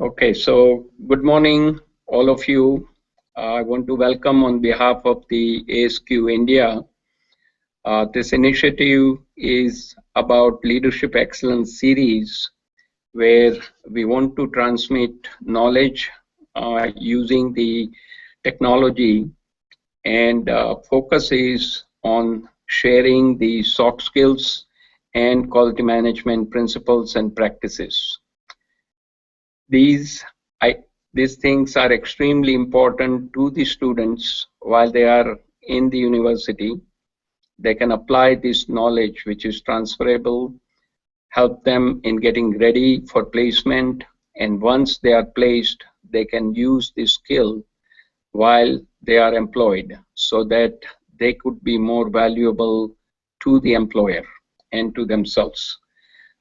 Okay, so good morning, all of you. I want to welcome on behalf of the ASQ India. This initiative is about Leadership Excellence Series, where we want to transmit knowledge using the technology, and focus is on sharing the soft skills and quality management principles and practices. These I, these things are extremely important to the students while they are in the university. They can apply this knowledge, which is transferable, help them in getting ready for placement, and once they are placed, they can use this skill while they are employed so that they could be more valuable to the employer and to themselves.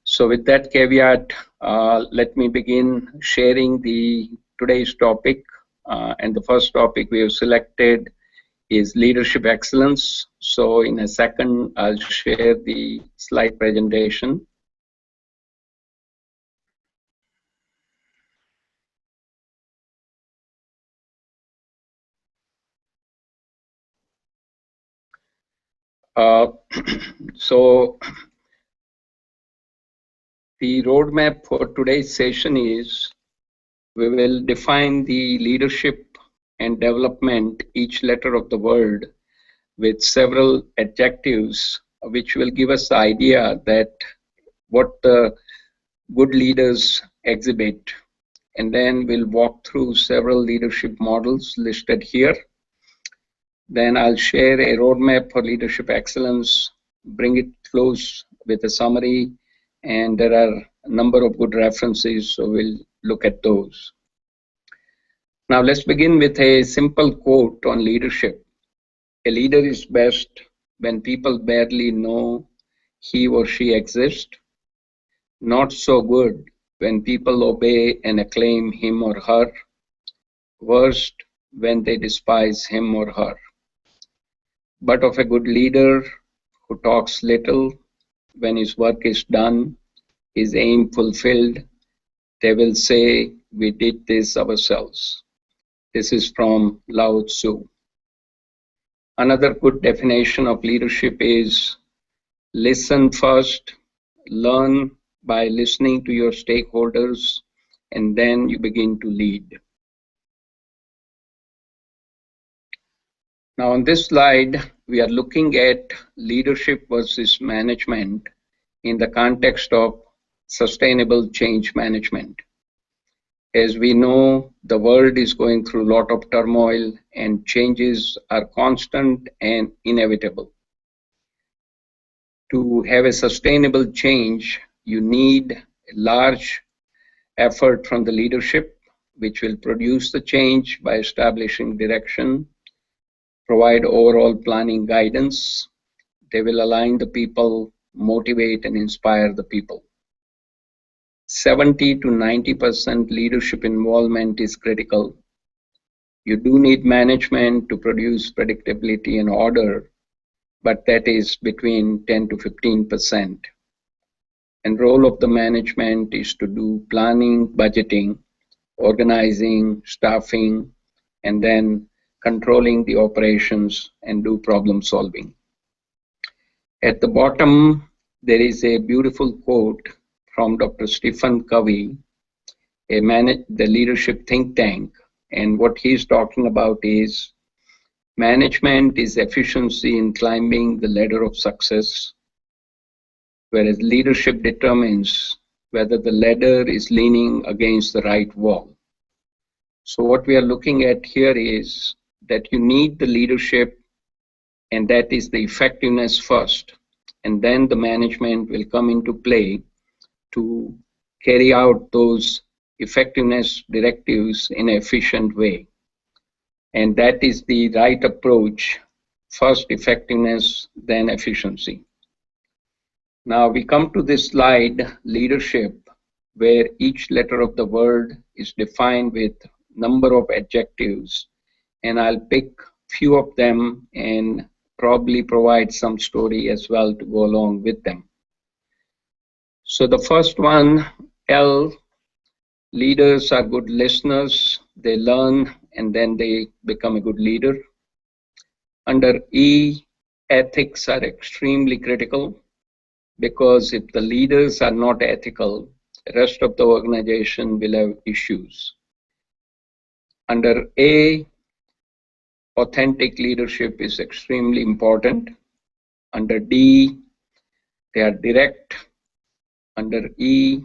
So with that caveat, let me begin sharing the today's topic. And the first topic we have selected is leadership excellence. So in a second, I'll share the slide presentation. So the roadmap for today's session is we will define the leadership and development, each letter of the word, with several adjectives which will give us the idea that what the good leaders exhibit. And then we'll walk through several leadership models listed here. Then I'll share a roadmap for leadership excellence, bring it close with a summary, and there are a number of good references, so we'll look at those. Now let's begin with a simple quote on leadership. A leader is best when people barely know he or she exists, not so good when people obey and acclaim him or her, worst when they despise him or her. But of a good leader who talks little, when his work is done, his aim fulfilled, they will say, "We did this ourselves." This is from Lao Tzu. Another good definition of leadership is listen first, learn by listening to your stakeholders, and then you begin to lead. Now on this slide, we are looking at leadership versus management in the context of sustainable change management. As we know, the world is going through a lot of turmoil and changes are constant and inevitable. To have a sustainable change, you need a large effort from the leadership, which will produce the change by establishing direction, provide overall planning guidance. They will align the people, motivate and inspire the people. 70 to 90% leadership involvement is critical. You do need management to produce predictability and order, but that is between 10 to 15%. And role of the management is to do planning, budgeting, organizing, staffing, and then controlling the operations and do problem solving. At the bottom, there is a beautiful quote from Dr. Stephen Covey, the leadership think tank. And what he's talking about is management is efficiency in climbing the ladder of success, whereas leadership determines whether the ladder is leaning against the right wall. So what we are looking at here is that you need the leadership, and that is the effectiveness first, and then the management will come into play to carry out those effectiveness directives in an efficient way. And that is the right approach: first effectiveness, then efficiency. Now we come to this slide, leadership, where each letter of the word is defined with number of adjectives, and I'll pick few of them and probably provide some story as well to go along with them. So the first one, L, Leaders are good listeners. They learn and then they become a good leader. Under E, ethics are extremely critical because if the leaders are not ethical, the rest of the organization will have issues. Under A, authentic leadership is extremely important. Under D, they are direct. Under E,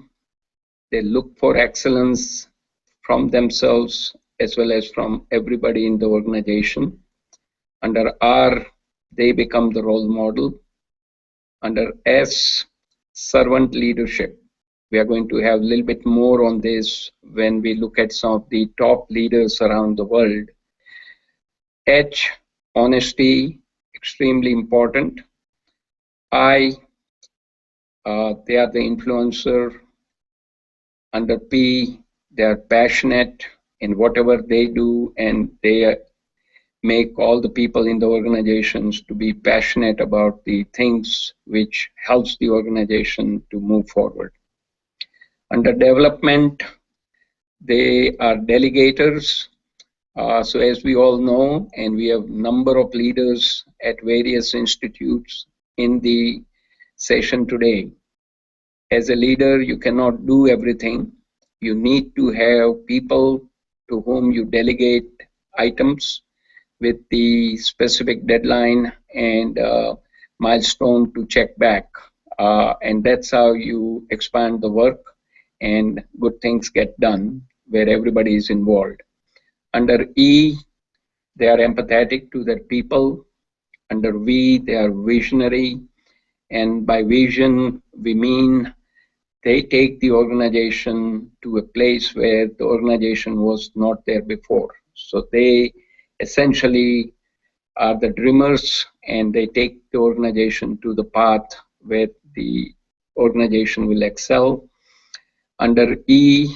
they look for excellence from themselves as well as from everybody in the organization. Under R, they become the role model. Under S, servant leadership. We are going to have a little bit more on this when we look at some of the top leaders around the world. H, honesty, extremely important. I, they are the influencer. Under P, they are passionate in whatever they do, and they make all the people in the organizations to be passionate about the things which helps the organization to move forward. Under development, they are delegators. So as we all know, and we have number of leaders at various institutes in the session today. As a leader, you cannot do everything. You need to have people to whom you delegate items with the specific deadline and milestone to check back. And that's how you expand the work and good things get done where everybody is involved. Under E, they are empathetic to their people. Under V, they are visionary. And by vision, we mean they take the organization to a place where the organization was not there before. So they essentially are the dreamers and they take the organization to the path where the organization will excel. Under E,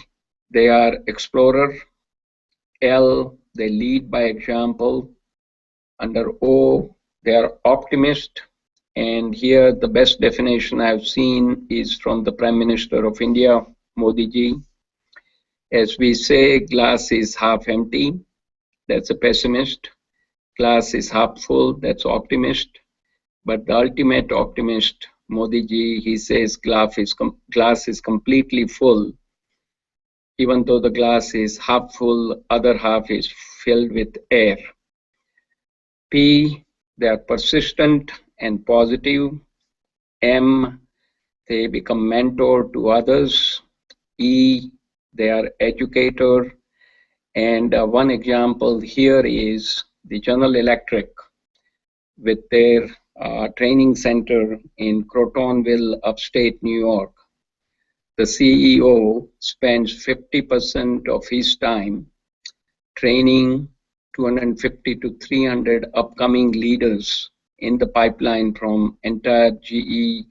they are explorer. L, they lead by example. Under O, they are optimist. And here the best definition I've seen is from the Prime Minister of India, Modi ji. As we say, glass is half empty, that's a pessimist. Glass is half full, that's optimist. But the ultimate optimist, Modi ji, he says glass is completely full. Even though the glass is half full, other half is filled with air. P, they are persistent and positive. M, they become mentor to others. E, they are educator. And one example here is the General Electric with their training center in Crotonville, upstate New York. The CEO spends 50% of his time training 250 to 300 upcoming leaders in the pipeline from entire GE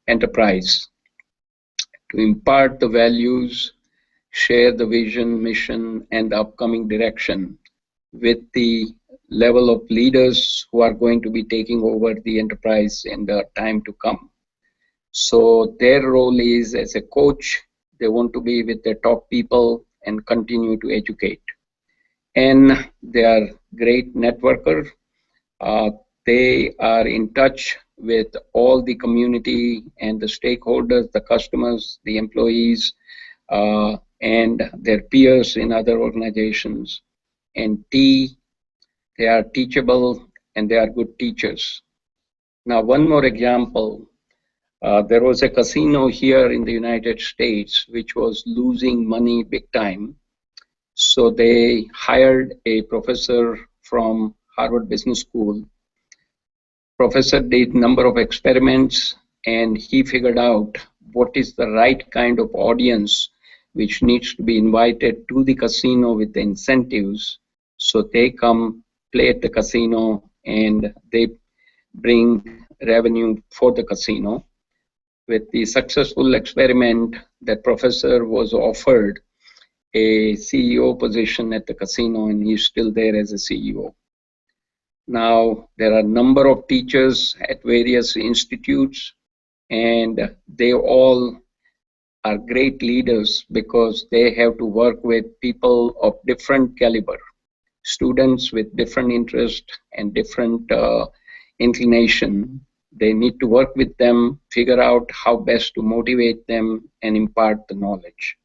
enterprise to impart the values, share the vision, mission, and the upcoming direction with the level of leaders who are going to be taking over the enterprise in the time to come. So their role is as a coach, they want to be with the top people and continue to educate. And they are great networker. They are in touch with all the community and the stakeholders, the customers, the employees, and their peers in other organizations. And T, they are teachable and they are good teachers. Now, one more example. There was a casino here in the United States which was losing money big time. So they hired a professor from Harvard Business School. Professor did number of experiments and he figured out what is the right kind of audience which needs to be invited to the casino with the incentives. So they come play at the casino and they bring revenue for the casino. With the successful experiment, that professor was offered a CEO position at the casino and he's still there as a CEO. Now, there are a number of teachers at various institutes and they all are great leaders because they have to work with people of different caliber, students with different interest and different inclination. They need to work with them, figure out how best to motivate them and impart the knowledge.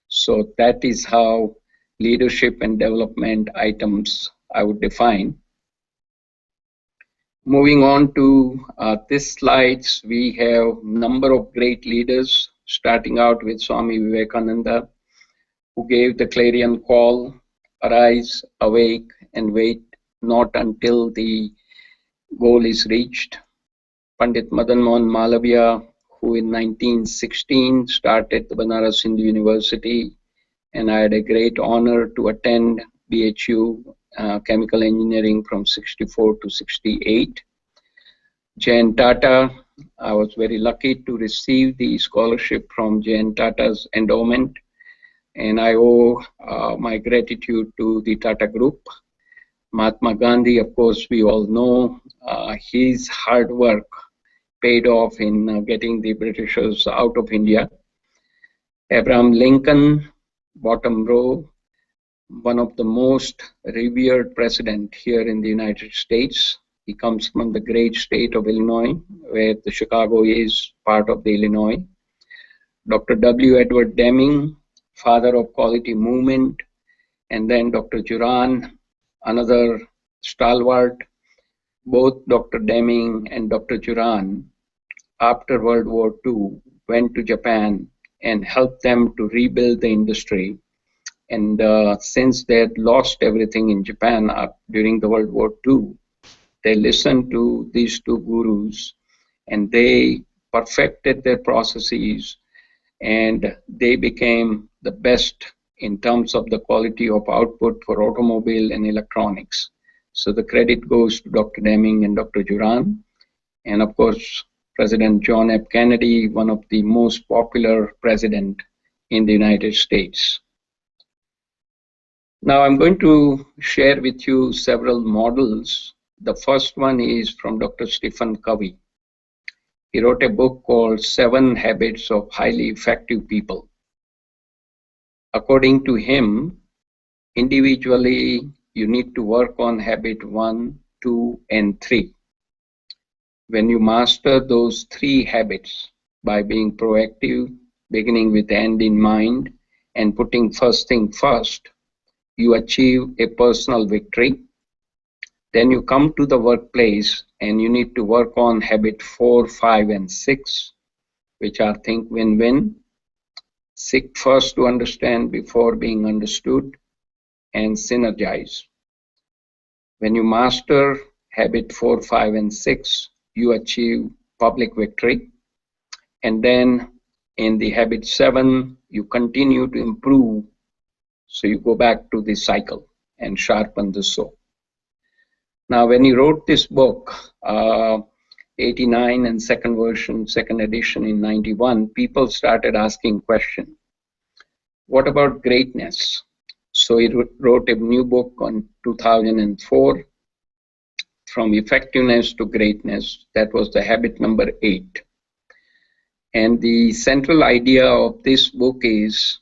So that is how leadership and development items I would define. Moving on to this slides, we have number of great leaders, starting out with Swami Vivekananda, who gave the clarion call, arise, awake, and wait not until the goal is reached. Pandit Madan Mohan Malaviya, who in 1916 started the Banaras Hindu University, and I had a great honor to attend BHU chemical engineering from 64 to 68. Jayan Tata, I was very lucky to receive the scholarship from Jayan Tata's endowment, and I owe my gratitude to the Tata Group. Mahatma Gandhi, of course, we all know his hard work paid off in getting the Britishers out of India. Abraham Lincoln, bottom row, one of the most revered president here in the United States. He comes from the great state of Illinois, where the Chicago is part of the Illinois. Dr. W. Edward Deming, father of quality movement, and then Dr. Juran, another stalwart. Both Dr. Deming and Dr. Juran, after World War II, went to Japan and helped them to rebuild the industry. And since they had lost everything in Japan during the World War II, they listened to these two gurus and they perfected their processes and they became the best in terms of the quality of output for automobile and electronics. So the credit goes to Dr. Deming and Dr. Juran. And of course, President John F. Kennedy, one of the most popular president in the United States. Now I'm going to share with you several models. The first one is from Dr. Stephen Covey. He wrote a book called 7 Habits of Highly Effective People. According to him, individually, you need to work on habit 1, 2, and 3. When you master those 3 habits by being proactive, beginning with the end in mind, and putting first thing first, you achieve a personal victory. Then you come to the workplace and you need to work on habit 4, 5, and 6, which are think win-win, seek first to understand before being understood, and synergize. When you master habit 4, 5, and 6, you achieve public victory. And then in the habit 7, you continue to improve. So you go back to the cycle and sharpen the saw. Now, when he wrote this book, 89 and second version, second edition in 91, people started asking questions. What about greatness? So he wrote a new book on 2004, From Effectiveness to Greatness. That was the habit number 8. And the central idea of this book is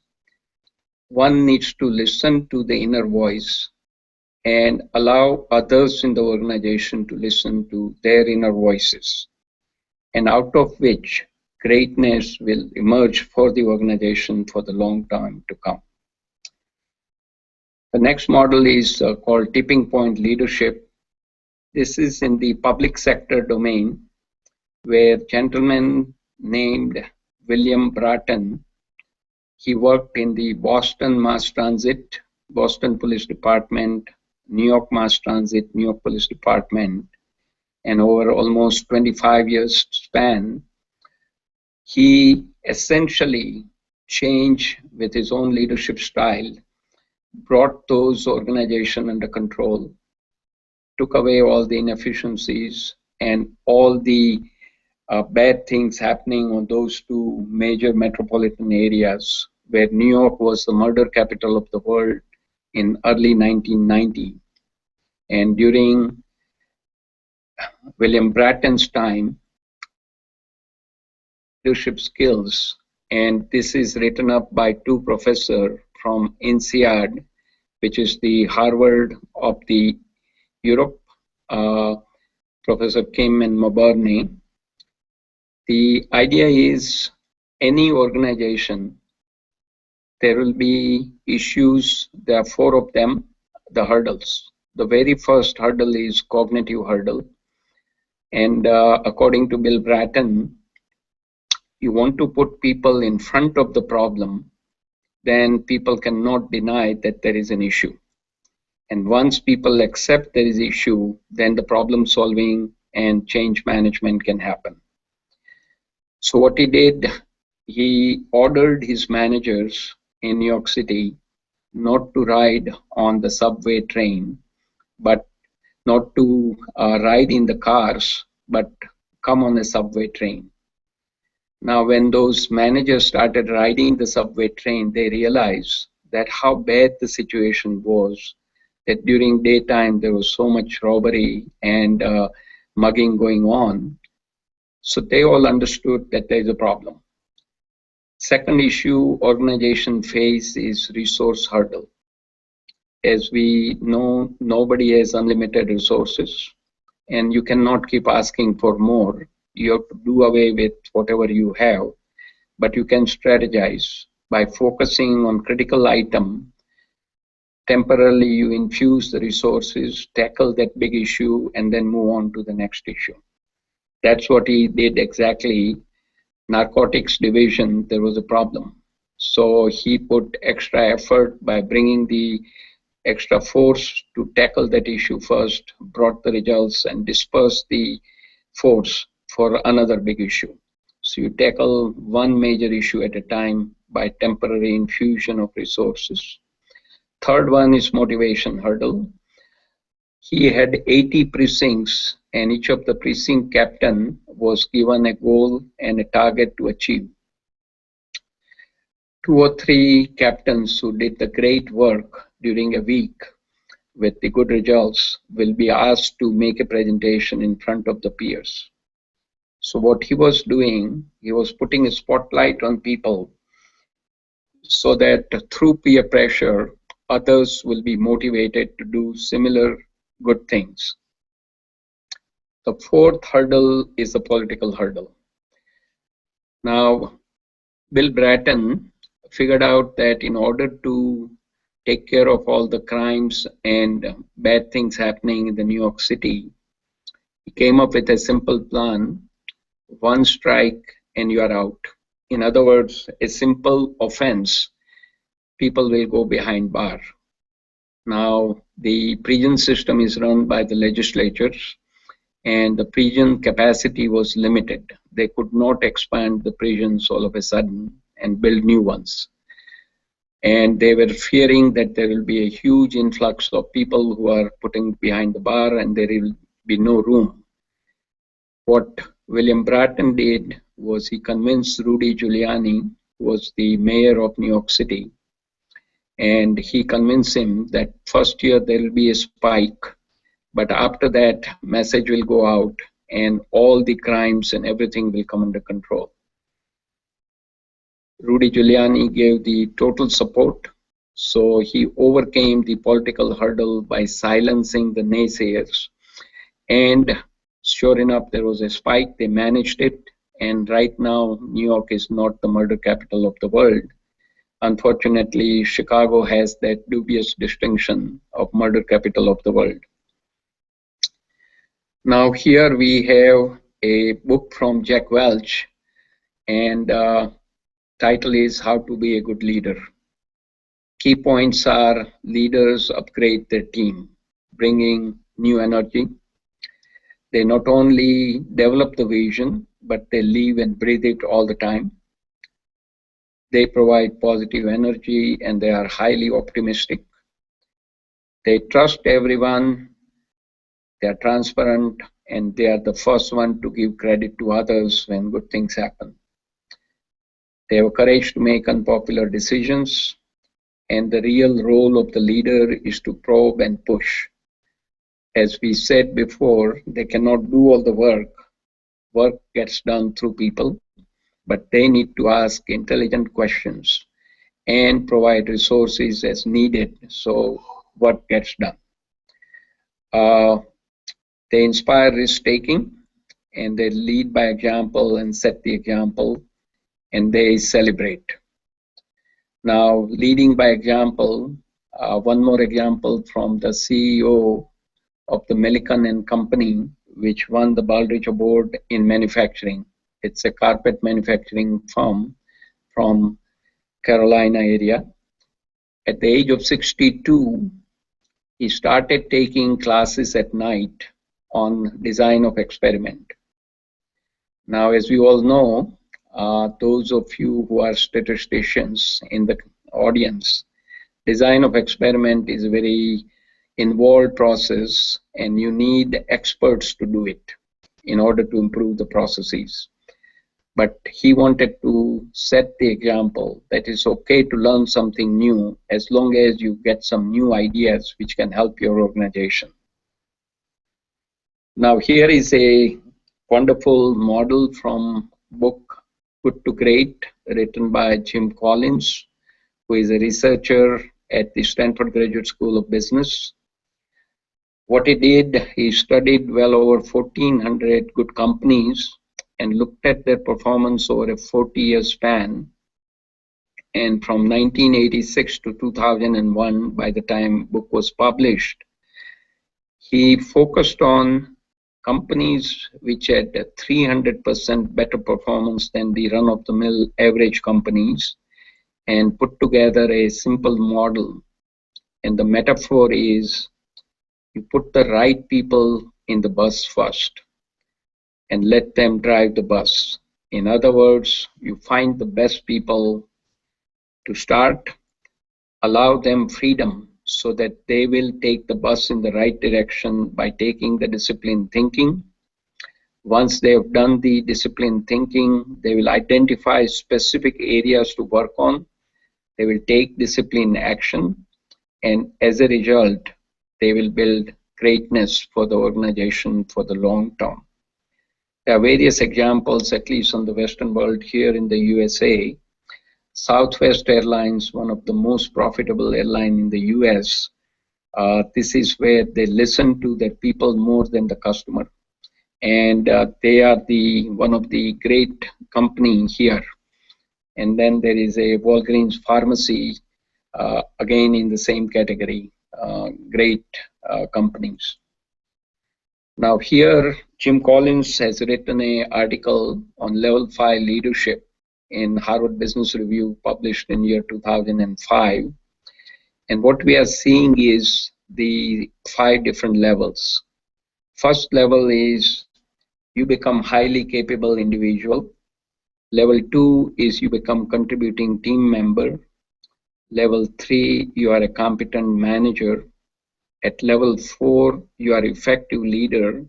one needs to listen to the inner voice and allow others in the organization to listen to their inner voices, and out of which greatness will emerge for the organization for the long time to come. The next model is called tipping point leadership. This is in the public sector domain, where a gentleman named William Bratton, he worked in the Boston Mass Transit, Boston Police Department, New York Mass Transit, New York Police Department, and over almost 25 years span, he essentially changed with his own leadership style, brought those organizations under control, took away all the inefficiencies and all the bad things happening on those 2 major metropolitan areas, where New York was the murder capital of the world in early 1990. And during William Bratton's time, leadership skills And this is written up by two professors from INSEAD, which is the Harvard of the Europe, uh, Professor Kim and Maburney. The idea is any organization, there will be issues. There are four of them, the hurdles. The very first hurdle is cognitive hurdle. And according to Bill Bratton, you want to put people in front of the problem, then people cannot deny that there is an issue. And once people accept there is an issue, then the problem solving and change management can happen. So what he did, he ordered his managers in New York City not to ride on the subway train, but not to ride in the cars, but come on a subway train. Now, when those managers started riding the subway train, they realized that how bad the situation was, that during daytime there was so much robbery and mugging going on. So they all understood that there's a problem. Second issue organization face is resource hurdle. As we know, nobody has unlimited resources, and you cannot keep asking for more. You have to do away with whatever you have, but you can strategize by focusing on critical item. Temporarily, you infuse the resources, tackle that big issue, and then move on to the next issue. That's what he did exactly. Narcotics division, there was a problem. So he put extra effort by bringing the extra force to tackle that issue first, brought the results, and dispersed the force for another big issue. So you tackle one major issue at a time by temporary infusion of resources. Third one is motivation hurdle. He had 80 precincts, and each of the precinct captain was given a goal and a target to achieve. Two or three captains who did the great work during a week with the good results will be asked to make a presentation in front of the peers. So what he was doing, he was putting a spotlight on people so that through peer pressure, others will be motivated to do similar good things. The fourth hurdle is the political hurdle. Now, Bill Bratton figured out that in order to take care of all the crimes and bad things happening in the New York City, he came up with a simple plan: one strike and you are out. In other words, a simple offense, people will go behind bar. Now, the prison system is run by the legislatures, and the prison capacity was limited. They could not expand the prisons all of a sudden and build new ones. And they were fearing that there will be a huge influx of people who are putting behind the bar and there will be no room. What William Bratton did was he convinced Rudy Giuliani, who was the mayor of New York City, and he convinced him that first year there will be a spike, but after that message will go out and all the crimes and everything will come under control. Rudy Giuliani gave the total support, so he overcame the political hurdle by silencing the naysayers. And sure enough, there was a spike. They managed it, and right now, New York is not the murder capital of the world. Unfortunately, Chicago has that dubious distinction of murder capital of the world. Now here we have a book from Jack Welch, and title is How to Be a Good Leader. Key points are: leaders upgrade their team, bringing new energy. They not only develop the vision, but they live and breathe it all the time. They provide positive energy and they are highly optimistic. They trust everyone, they are transparent, and they are the first one to give credit to others when good things happen. They have courage to make unpopular decisions, and the real role of the leader is to probe and push. As we said before, they cannot do all the work. Work gets done through people, but they need to ask intelligent questions and provide resources as needed so work gets done. Uh, they inspire risk taking and they lead by example and set the example and they celebrate. Now, leading by example, one more example from the CEO of the Milliken and Company, which won the Baldrige Award in manufacturing. It's a carpet manufacturing firm from Carolina area. At the age of 62, he started taking classes at night on design of experiment. Now, as we all know, those of you who are statisticians in the audience, design of experiment is a very involved process and you need experts to do it in order to improve the processes. But he wanted to set the example that it's okay to learn something new as long as you get some new ideas which can help your organization. Now here is a wonderful model from book Good to Great, written by Jim Collins, who is a researcher at the Stanford Graduate School of Business. What he did, he studied well over 1,400 good companies and looked at their performance over a 40-year span. And from 1986 to 2001, by the time book was published, he focused on companies which had 300% better performance than the run-of-the-mill average companies and put together a simple model. And the metaphor is you put the right people in the bus first and let them drive the bus. In other words, you find the best people to start, allow them freedom so that they will take the bus in the right direction by taking the disciplined thinking. Once they have done the disciplined thinking, they will identify specific areas to work on. They will take disciplined action, and as a result, they will build greatness for the organization for the long term. There are various examples, at least on the Western world. Here in the USA, Southwest Airlines, one of the most profitable airlines in the US, this is where they listen to their people more than the customer. And they are one of the great companies here. And then there is a Walgreens pharmacy, again in the same category, great companies. Now here, Jim Collins has written an article on level 5 leadership in Harvard Business Review, published in year 2005. And what we are seeing is the 5 different levels. First level is you become highly capable individual. Level 2 is you become contributing team member. Level 3, you are a competent manager. At level 4, you are effective leader.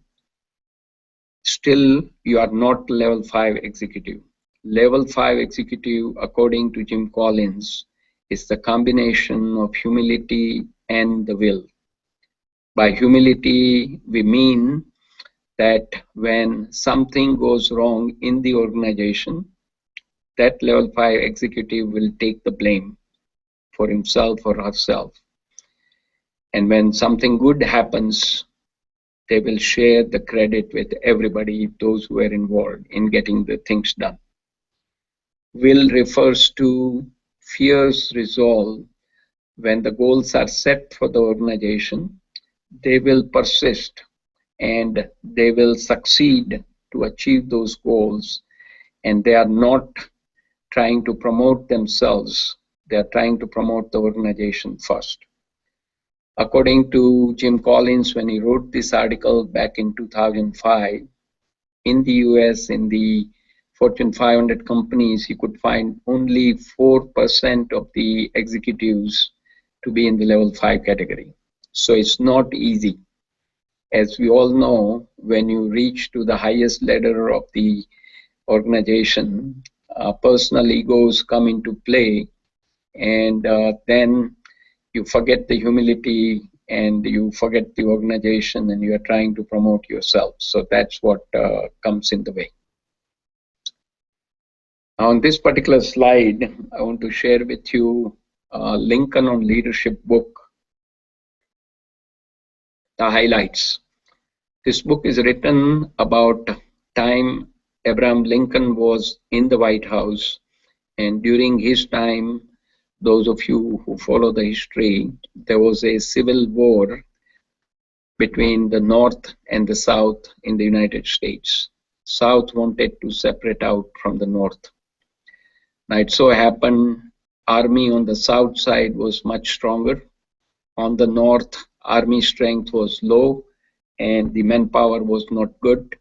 Still, you are not level 5 executive. Level 5 executive, according to Jim Collins, is the combination of humility and the will. By humility, we mean that when something goes wrong in the organization, that level 5 executive will take the blame for himself or herself. And when something good happens, they will share the credit with everybody, those who are involved in getting the things done. Will refers to fierce resolve. When the goals are set for the organization, they will persist and they will succeed to achieve those goals, and they are not trying to promote themselves, they are trying to promote the organization first. According to Jim Collins, when he wrote this article back in 2005, in the US, in the Fortune 500 companies, he could find only 4% of the executives to be in the level 5 category. So it's not easy. As we all know, when you reach to the highest ladder of the organization, personal egos come into play, and then you forget the humility and you forget the organization and you are trying to promote yourself. So that's what comes in the way. On this particular slide, I want to share with you Lincoln on Leadership book, the highlights. This book is written about time Abraham Lincoln was in the White House, and during his time, those of you who follow the history, there was a civil war between the North and the South in the United States. South wanted to separate out from the North. Now it so happened army on the south side was much stronger. On the north, army strength was low and the manpower was not good.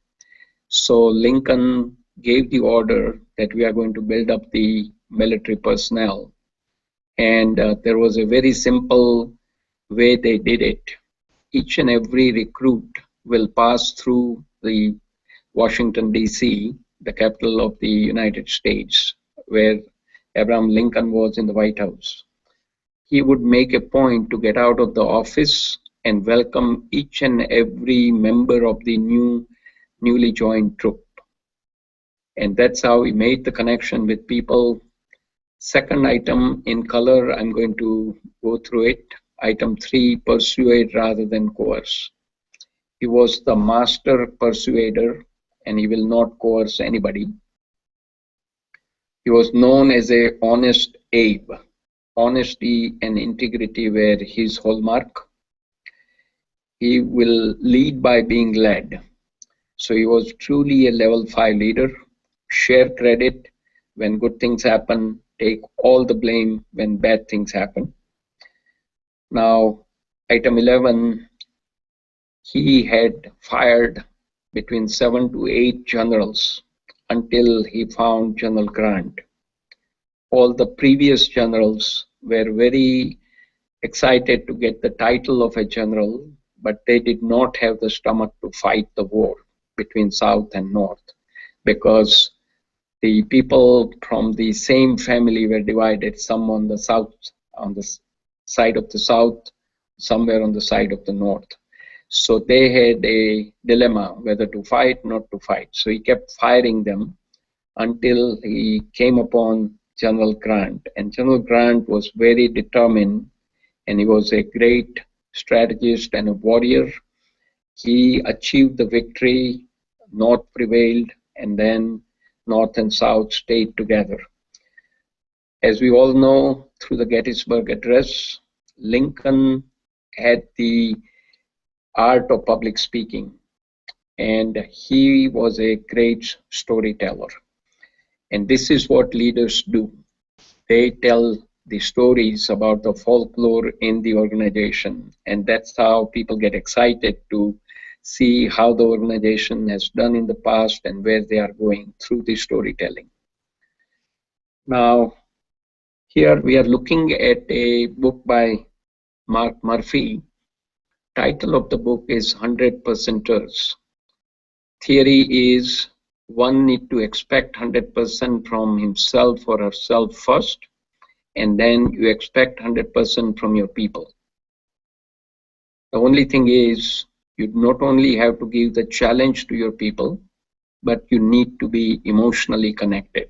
So Lincoln gave the order that we are going to build up the military personnel. And there was a very simple way they did it. Each and every recruit will pass through the Washington, D.C., the capital of the United States, where Abraham Lincoln was in the White House. He would make a point to get out of the office and welcome each and every member of the newly joined troop. And that's how he made the connection with people. Second item in color, I'm going to go through it. Item 3, persuade rather than coerce. He was the master persuader and he will not coerce anybody. He was known as a honest Abe. Honesty and integrity were his hallmark. He will lead by being led. So he was truly a level 5 leader. Share credit when good things happen, take all the blame when bad things happen. Now, item 11, he had fired between 7 to 8 generals until he found General Grant. All the previous generals were very excited to get the title of a general, but they did not have the stomach to fight the war between South and North because the people from the same family were divided, some on the south, on the side of the South, somewhere on the side of the North. So they had a dilemma whether to fight, not to fight. So he kept firing them until he came upon General Grant. And General Grant was very determined and he was a great strategist and a warrior. He achieved the victory, North prevailed, and then North and South stayed together. As we all know, through the Gettysburg Address, Lincoln had the art of public speaking, and he was a great storyteller. And this is what leaders do. They tell the stories about the folklore in the organization, and that's how people get excited to see how the organization has done in the past and where they are going through the storytelling. Now, here we are looking at a book by Mark Murphy. Title of the book is 100%ers. Theory is one need to expect 100% from himself or herself first, and then you expect 100% from your people. The only thing is, you not only have to give the challenge to your people, but you need to be emotionally connected.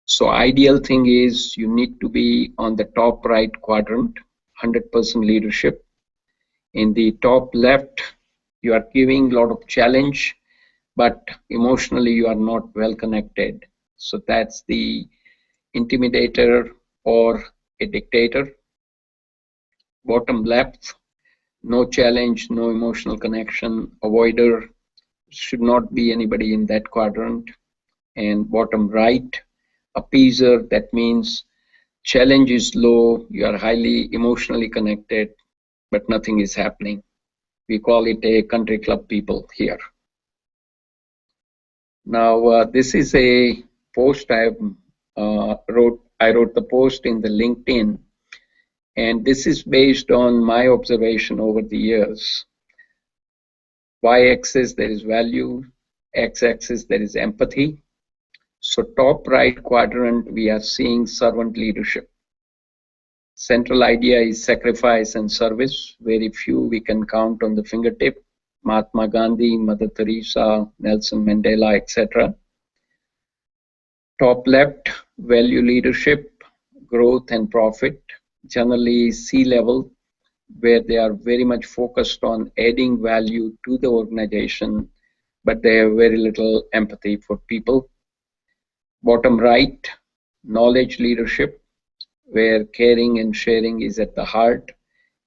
So ideal thing is you need to be on the top right quadrant, 100% leadership. In the top left, you are giving a lot of challenge, but emotionally you are not well connected. So that's the intimidator or a dictator. Bottom left, no challenge, no emotional connection, avoider, should not be anybody in that quadrant. And bottom right, appeaser, that means challenge is low, you are highly emotionally connected, but nothing is happening. We call it a country club people here. Now, this is a post I wrote the post in the LinkedIn, and this is based on my observation over the years. Y-axis, there is value. X-axis, there is empathy. So top right quadrant, we are seeing servant leadership. Central idea is sacrifice and service. Very few we can count on the fingertip. Mahatma Gandhi, Mother Teresa, Nelson Mandela, etc. Top left, value leadership, growth and profit, generally C-level, where they are very much focused on adding value to the organization, but they have very little empathy for people. Bottom right, knowledge leadership, where caring and sharing is at the heart,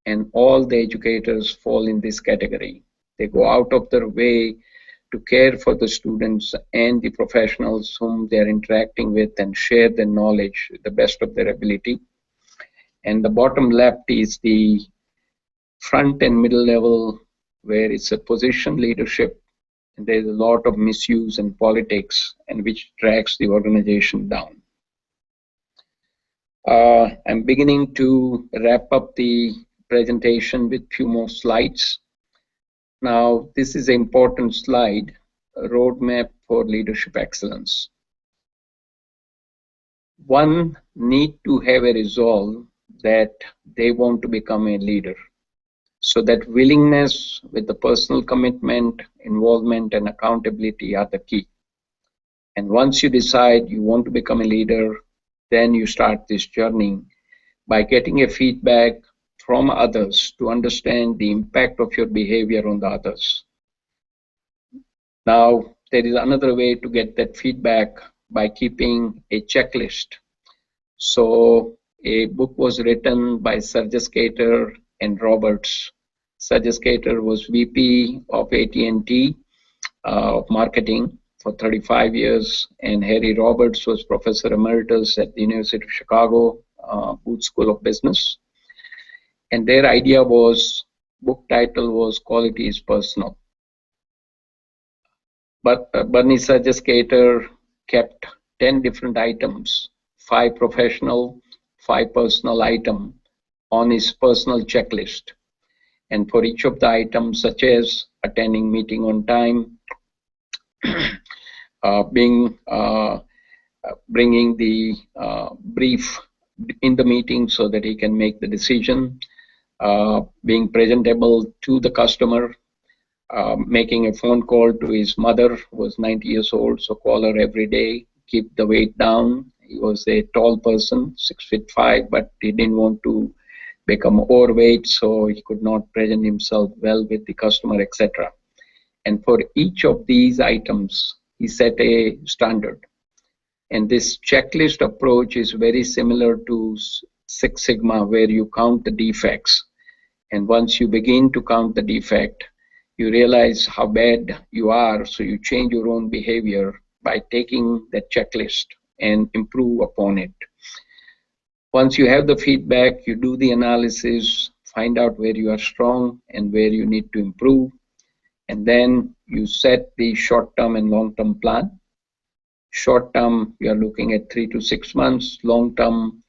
and all the educators fall in this category. They go out of their way to care for the students and the professionals whom they are interacting with and share their knowledge to the best of their ability. And the bottom left is the front and middle level, where it's a position leadership, and there's a lot of misuse and politics, and which drags the organization down. I'm beginning to wrap up the presentation with few more slides. Now, this is an important slide, a roadmap for leadership excellence. One need to have a resolve that they want to become a leader. So that willingness with the personal commitment, involvement, and accountability are the key. And once you decide you want to become a leader, then you start this journey by getting a feedback from others to understand the impact of your behavior on the others. Now, there is another way to get that feedback by keeping a checklist. So a book was written by Sergey Skater and Roberts. Sergey Skater was VP of AT&T of marketing for 35 years, and Harry Roberts was Professor Emeritus at the University of Chicago, Booth School of Business. And their idea was, book title was Quality is Personal. But Bernie Skater kept 10 different items, 5 professional, 5 personal items on his personal checklist. And for each of the items, such as attending meeting on time, bringing the brief in the meeting so that he can make the decision, being presentable to the customer, making a phone call to his mother, who was 90 years old, so call her every day, keep the weight down. He was a tall person, 6'5", but he didn't want to become overweight, so he could not present himself well with the customer, etc. And for each of these items, he set a standard. And this checklist approach is very similar to Six Sigma, where you count the defects. And once you begin to count the defect, you realize how bad you are, so you change your own behavior by taking that checklist and improve upon it. Once you have the feedback, you do the analysis, find out where you are strong and where you need to improve, and then you set the short-term and long-term plan. Short-term, you are looking at 3 to 6 months, long-term,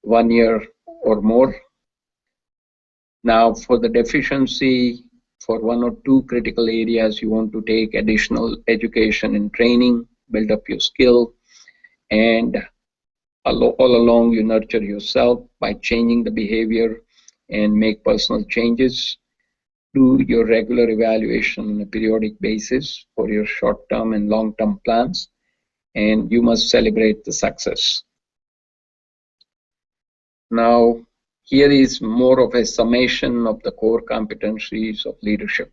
1 year or more. Now, for the deficiency, for 1 or 2 critical areas, you want to take additional education and training, build up your skill, and all along you nurture yourself by changing the behavior and make personal changes. Do your regular evaluation on a periodic basis for your short-term and long-term plans, and you must celebrate the success. Now, here is more of a summation of the core competencies of leadership.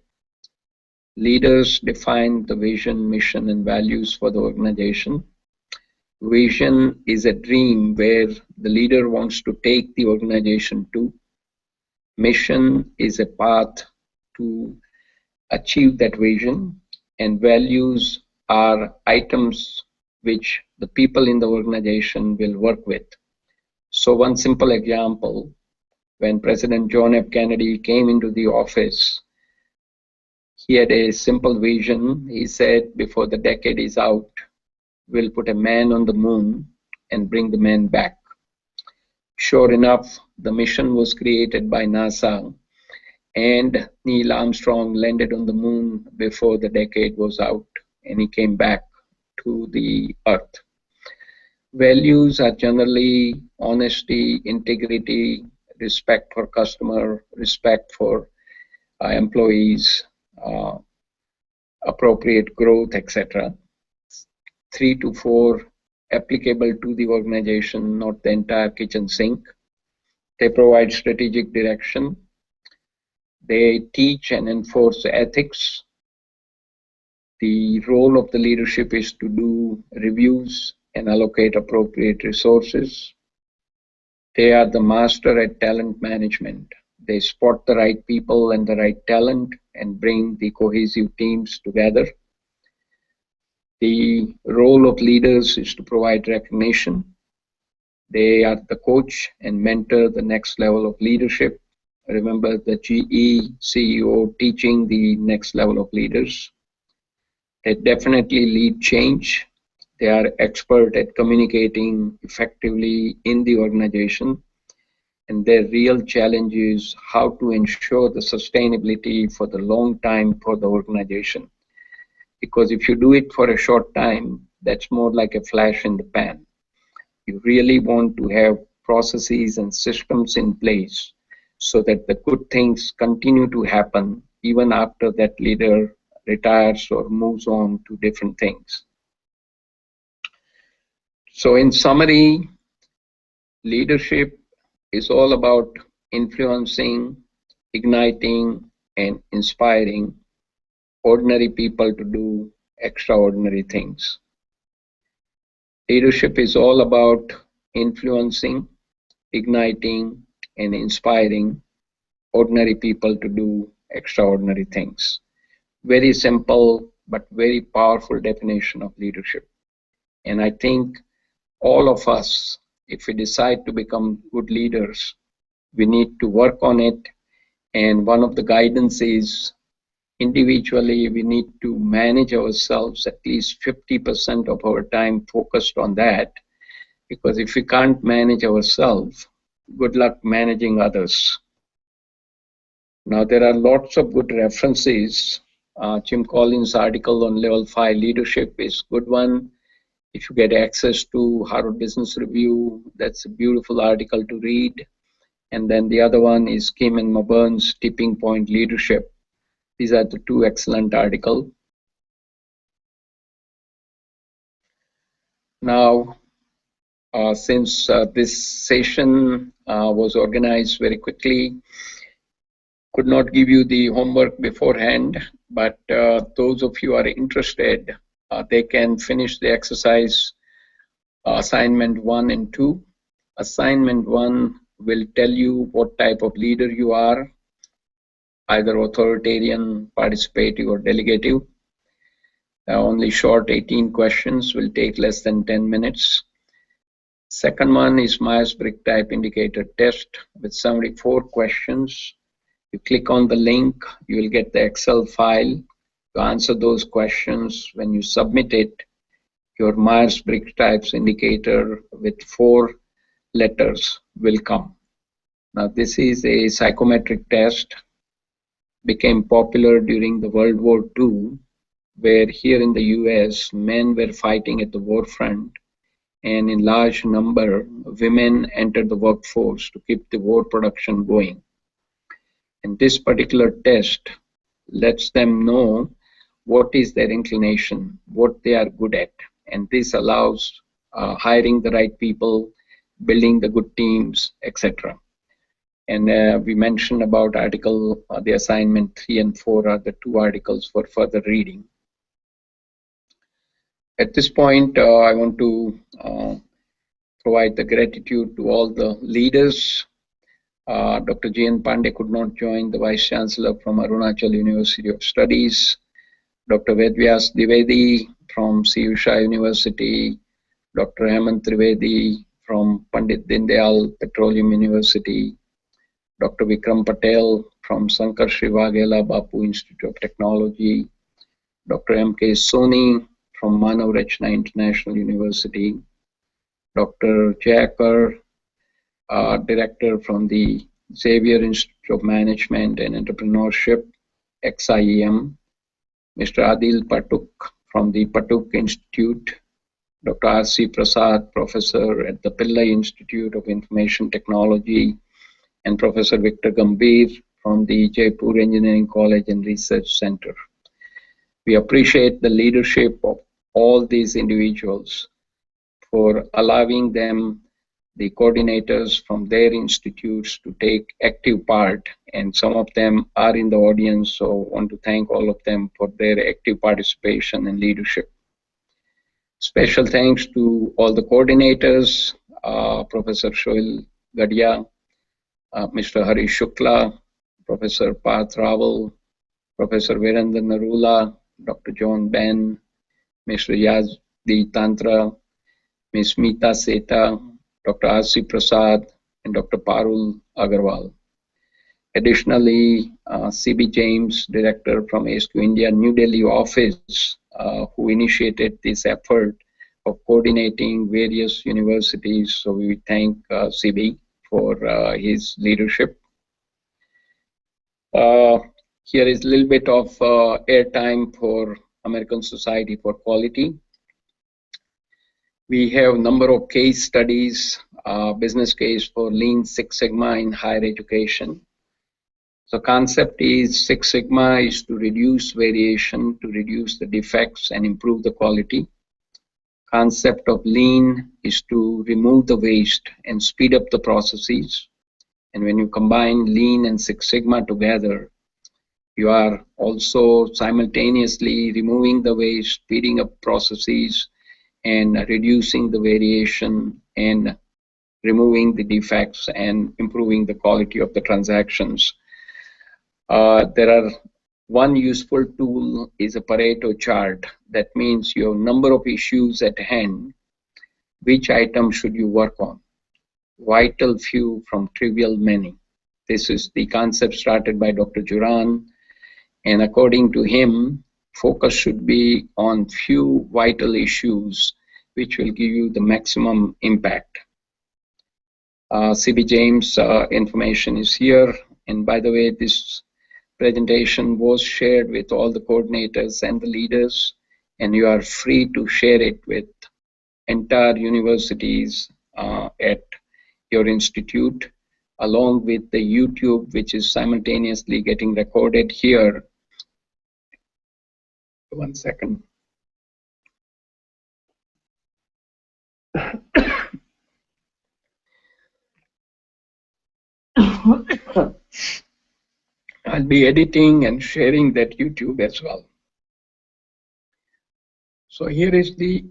Leaders define the vision, mission, and values for the organization. Vision is a dream where the leader wants to take the organization to. Mission is a path to achieve that vision, and values are items which the people in the organization will work with. So one simple example, when President John F. Kennedy came into the office, he had a simple vision. He said, before the decade is out, we'll put a man on the moon and bring the man back. Sure enough, the mission was created by NASA, and Neil Armstrong landed on the moon before the decade was out, and he came back to the Earth. Values are generally honesty, integrity, respect for customer, respect for employees, appropriate growth, etc. 3 to 4 applicable to the organization, not the entire kitchen sink. They provide strategic direction. They teach and enforce ethics. The role of the leadership is to do reviews and allocate appropriate resources. They are the master at talent management. They spot the right people and the right talent and bring the cohesive teams together. The role of leaders is to provide recognition. They are the coach and mentor the next level of leadership. Remember the GE CEO teaching the next level of leaders. They definitely lead change. They are expert at communicating effectively in the organization. And their real challenge is how to ensure the sustainability for the long time for the organization. Because if you do it for a short time, that's more like a flash in the pan. You really want to have processes and systems in place so that the good things continue to happen even after that leader retires or moves on to different things. So in summary, leadership is all about influencing, igniting, and inspiring ordinary people to do extraordinary things. Leadership is all about influencing, igniting, and inspiring ordinary people to do extraordinary things. Very simple but very powerful definition of leadership. And I think all of us, if we decide to become good leaders, we need to work on it. And one of the guidance is individually we need to manage ourselves at least 50% of our time focused on that. Because if we can't manage ourselves, good luck managing others. Now, there are lots of good references. Jim Collins' article on Level 5 leadership is a good one. If you get access to Harvard Business Review, that's a beautiful article to read. And then the other one is Kim and Maburn's Tipping Point Leadership. These are the two excellent articles. Now, since this session was organized very quickly, could not give you the homework beforehand, but those of you who are interested, they can finish the exercise assignment 1 and 2. Assignment 1 will tell you what type of leader you are, either authoritarian, participative, or delegative. Only short 18 questions will take less than 10 minutes. Second one is Myers-Briggs Type Indicator Test with 74 questions. You click on the link, you will get the Excel file to answer those questions. When you submit it, your Myers-Briggs Types indicator with 4 letters will come. Now, this is a psychometric test, became popular during the World War II, where here in the US, men were fighting at the war front, and in large number, women entered the workforce to keep the war production going. And this particular test lets them know what is their inclination, what they are good at. And this allows hiring the right people, building the good teams, etc. And we mentioned about article, the assignment 3 and 4 are the 2 articles for further reading. At this point, I want to provide the gratitude to all the leaders. Dr. G.N. Pandey could not join, the Vice Chancellor from Arunachal University of Studies. Dr. Vedvyas Dwivedi from CU Shah University. Dr. Hemant Trivedi from Pandit Dindayal Petroleum University. Dr. Vikram Patel from Sankar Shri Waghela Bapu Institute of Technology. Dr. M.K. Soni from Manav Rachna International University. Dr. Jayakar, Director from the Xavier Institute of Management and Entrepreneurship, XIEM. Mr. Adil Patuk from the Patuk Institute. Dr. R.C. Prasad, Professor at the Pillai Institute of Information Technology, and Professor Victor Gambhir from the Jaipur Engineering College and Research Center. We appreciate the leadership of all these individuals for allowing them, the coordinators from their institutes, to take active part. And some of them are in the audience, so I want to thank all of them for their active participation and leadership. Special thanks to all the coordinators, Professor Shoil Gadia, Mr. Harish Shukla, Professor Parth Rawal, Professor Virendra Narula, Dr. John Ben, Mr. Yazdi Tantra, Ms. Meeta Seta, Dr. R.C. Prasad, and Dr. Parul Agarwal. Additionally, C.B. James, Director from ASQ India New Delhi office, who initiated this effort of coordinating various universities. So we thank CB for his leadership. Here is a little bit of airtime for American Society for Quality. We have a number of case studies, business case for Lean Six Sigma in higher education. So concept is Six Sigma is to reduce variation, to reduce the defects and improve the quality. Concept of Lean is to remove the waste and speed up the processes. And when you combine Lean and Six Sigma together, you are also simultaneously removing the waste, speeding up processes, and reducing the variation and removing the defects and improving the quality of the transactions. There are one useful tool is a Pareto chart. That means your number of issues at hand, which item should you work on? Vital few from trivial many. This is the concept started by Dr. Juran, and according to him, focus should be on few vital issues which will give you the maximum impact. CB James information is here, and by the way, this presentation was shared with all the coordinators and the leaders, and you are free to share it with entire universities at your institute, along with the YouTube, which is simultaneously getting recorded here. 1 second. I'll be editing and sharing that YouTube as well. So here is the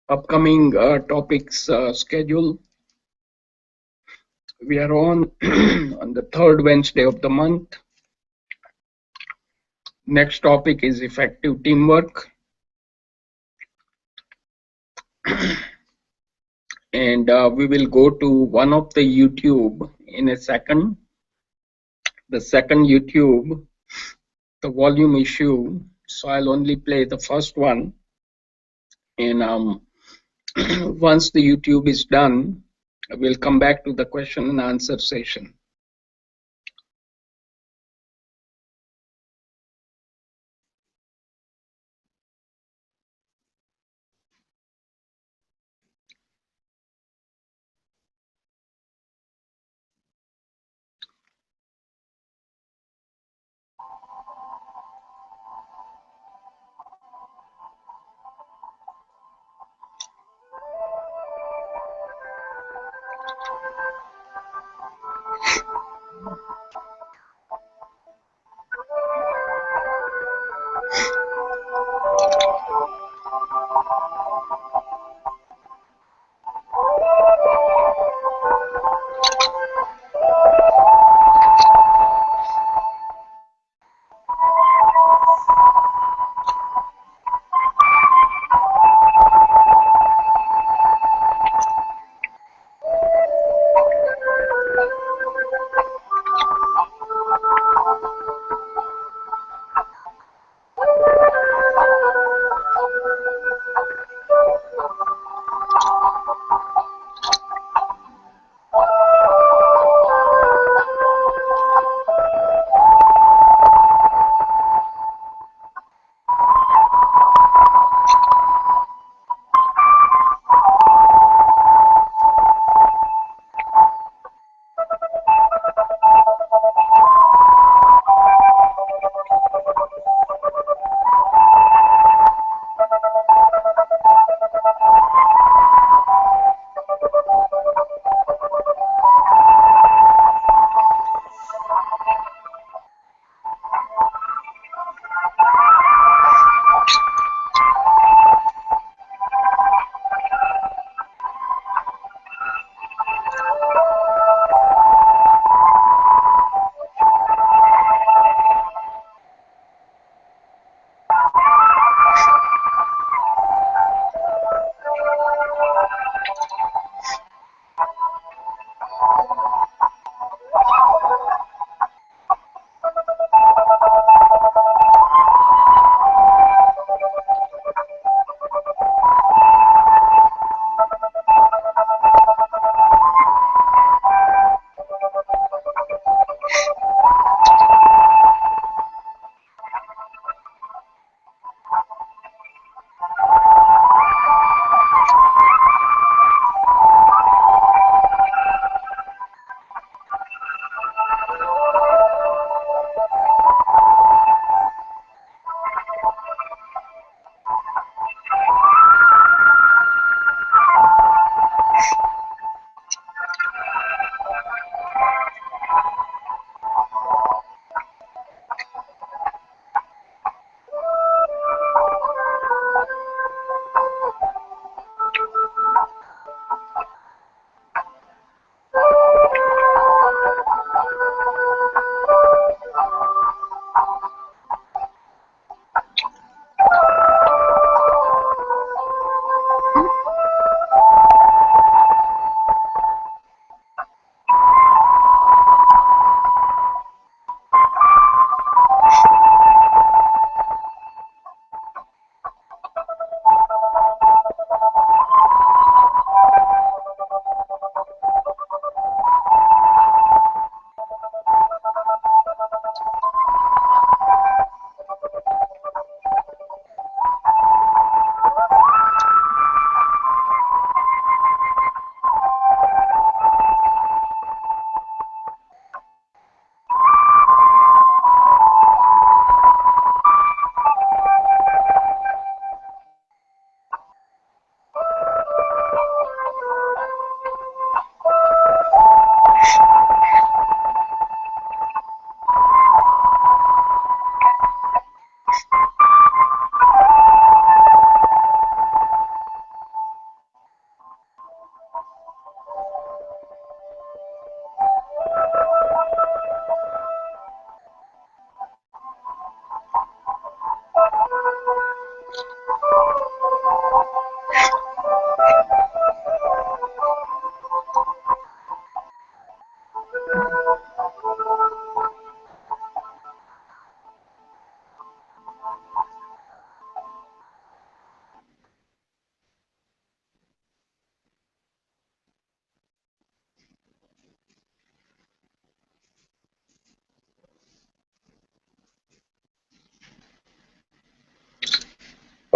upcoming topics schedule. We are on the third Wednesday of the month. Next topic is effective teamwork. And we will go to one of the YouTube in a second. The second YouTube, the volume issue. So I'll only play the first one. And once the YouTube is done, we'll come back to the question and answer session.